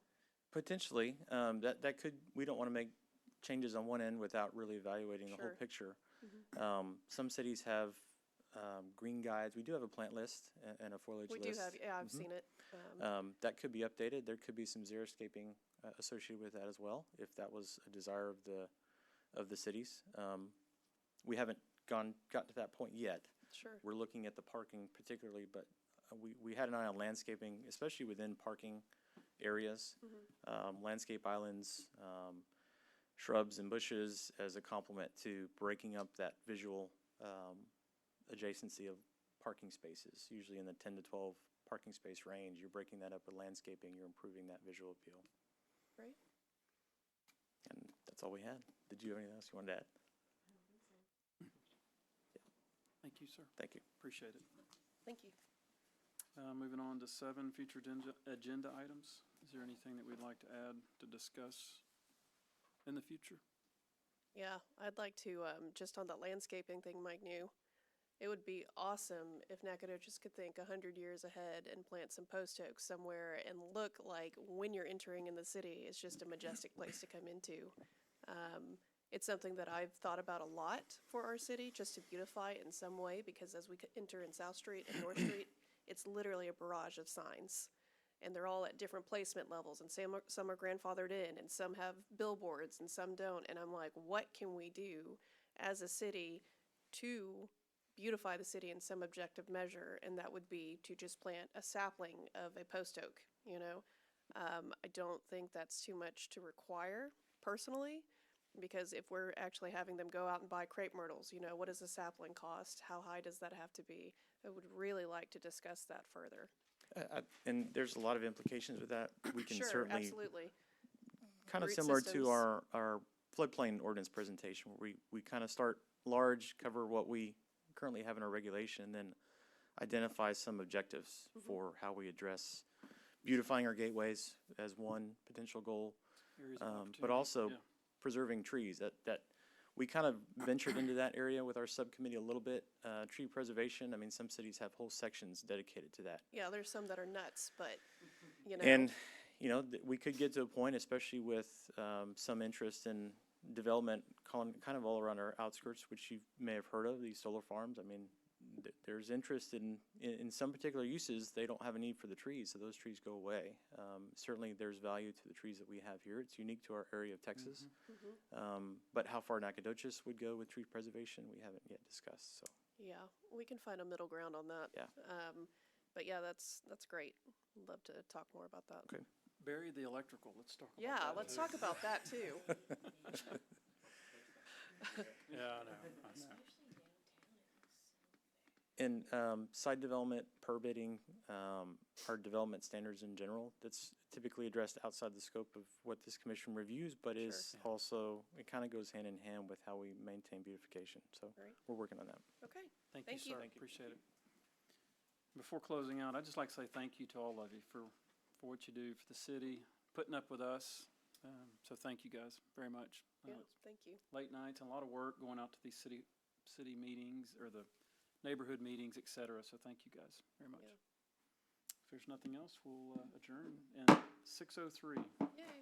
Speaker 6: Potentially, that could, we don't want to make changes on one end without really evaluating the whole
Speaker 2: Sure.
Speaker 6: picture. Some cities have green guides. We do have a plant list and a foliage
Speaker 2: We
Speaker 6: list.
Speaker 2: do have, yeah, I've seen it.
Speaker 6: That could be updated. There could be some xeriscaping associated with that as well, if that was a desire of the cities. We haven't gotten to that point yet.
Speaker 2: Sure.
Speaker 6: We're looking at the parking particularly, but we had an eye on landscaping, especially within parking areas, landscape islands, shrubs and bushes as a complement to breaking up that visual adjacency of parking spaces, usually in the 10 to 12 parking space range. You're breaking that up with landscaping, you're improving that visual appeal.
Speaker 2: Right.
Speaker 6: And that's all we had. Did you have anything else you wanted to add?
Speaker 1: Thank you, sir.
Speaker 6: Thank you.
Speaker 1: Appreciate it.
Speaker 2: Thank you.
Speaker 1: Moving on to 7, future agenda items. Is there anything that we'd like to add to discuss in the future?
Speaker 2: Yeah, I'd like to, just on the landscaping thing Mike knew, it would be awesome if Nacogdoches could think 100 years ahead and plant some post oaks somewhere and look like when you're entering in the city, it's just a majestic place to come into. It's something that I've thought about a lot for our city, just to beautify it in some way, because as we enter in South Street and North Street, it's literally a barrage of signs. And they're all at different placement levels, and some are grandfathered in, and some have billboards, and some don't. And I'm like, what can we do as a city to beautify the city in some objective measure? And that would be to just plant a sapling of a post oak, you know? I don't think that's too much to require, personally, because if we're actually having them go out and buy crepe myrtles, you know, what does a sapling cost? How high does that have to be? I would really like to discuss that further.
Speaker 6: And there's a lot of implications with that. We can
Speaker 2: Sure,
Speaker 6: certainly,
Speaker 2: absolutely.
Speaker 6: kind of
Speaker 2: Root
Speaker 6: similar
Speaker 2: systems.
Speaker 6: to our floodplain ordinance presentation, where we kind of start large, cover what we currently have in our regulation, and then identify some objectives for how we address beautifying our gateways as one potential goal,
Speaker 1: Areas of
Speaker 6: but
Speaker 1: opportunity?
Speaker 6: also
Speaker 1: Yeah.
Speaker 6: preserving trees. That we kind of ventured into that area with our subcommittee a little bit. Tree preservation, I mean, some cities have whole sections dedicated to that.
Speaker 2: Yeah, there's some that are nuts, but, you know.
Speaker 6: And, you know, we could get to a point, especially with some interest in development kind of all around our outskirts, which you may have heard of, these solar farms. I mean, there's interest in some particular uses. They don't have a need for the trees, so those trees go away. Certainly, there's value to the trees that we have here. It's unique to our area of Texas. But how far Nacogdoches would go with tree preservation, we haven't yet discussed, so.
Speaker 2: Yeah, we can find a middle ground on that.
Speaker 6: Yeah.
Speaker 2: But yeah, that's great. I'd love to talk more about that.
Speaker 6: Okay.
Speaker 1: Bury the electrical. Let's talk about
Speaker 2: Yeah,
Speaker 1: that,
Speaker 2: let's
Speaker 1: too.
Speaker 2: talk about that too.
Speaker 1: Yeah, I know.
Speaker 6: And site development, permitting, our development standards in general, that's typically addressed outside the scope of what this commission reviews, but is
Speaker 1: Sure.
Speaker 6: also, it kind of goes hand in hand with how we maintain beautification. So
Speaker 2: Right.
Speaker 6: we're working on that.
Speaker 2: Okay,
Speaker 1: Thank
Speaker 2: Thank
Speaker 1: you,
Speaker 2: you.
Speaker 1: sir. Appreciate it. Before closing out, I'd just like to say thank you to all of you for what you do for the city, putting up with us. So thank you guys very much.
Speaker 2: yeah,
Speaker 1: It's
Speaker 2: thank you.
Speaker 1: late nights and a lot of work going out to these city meetings or the neighborhood meetings, et cetera. So thank you guys very much.
Speaker 2: Yeah.
Speaker 1: If there's nothing else, we'll adjourn at 6:03.
Speaker 2: Yay.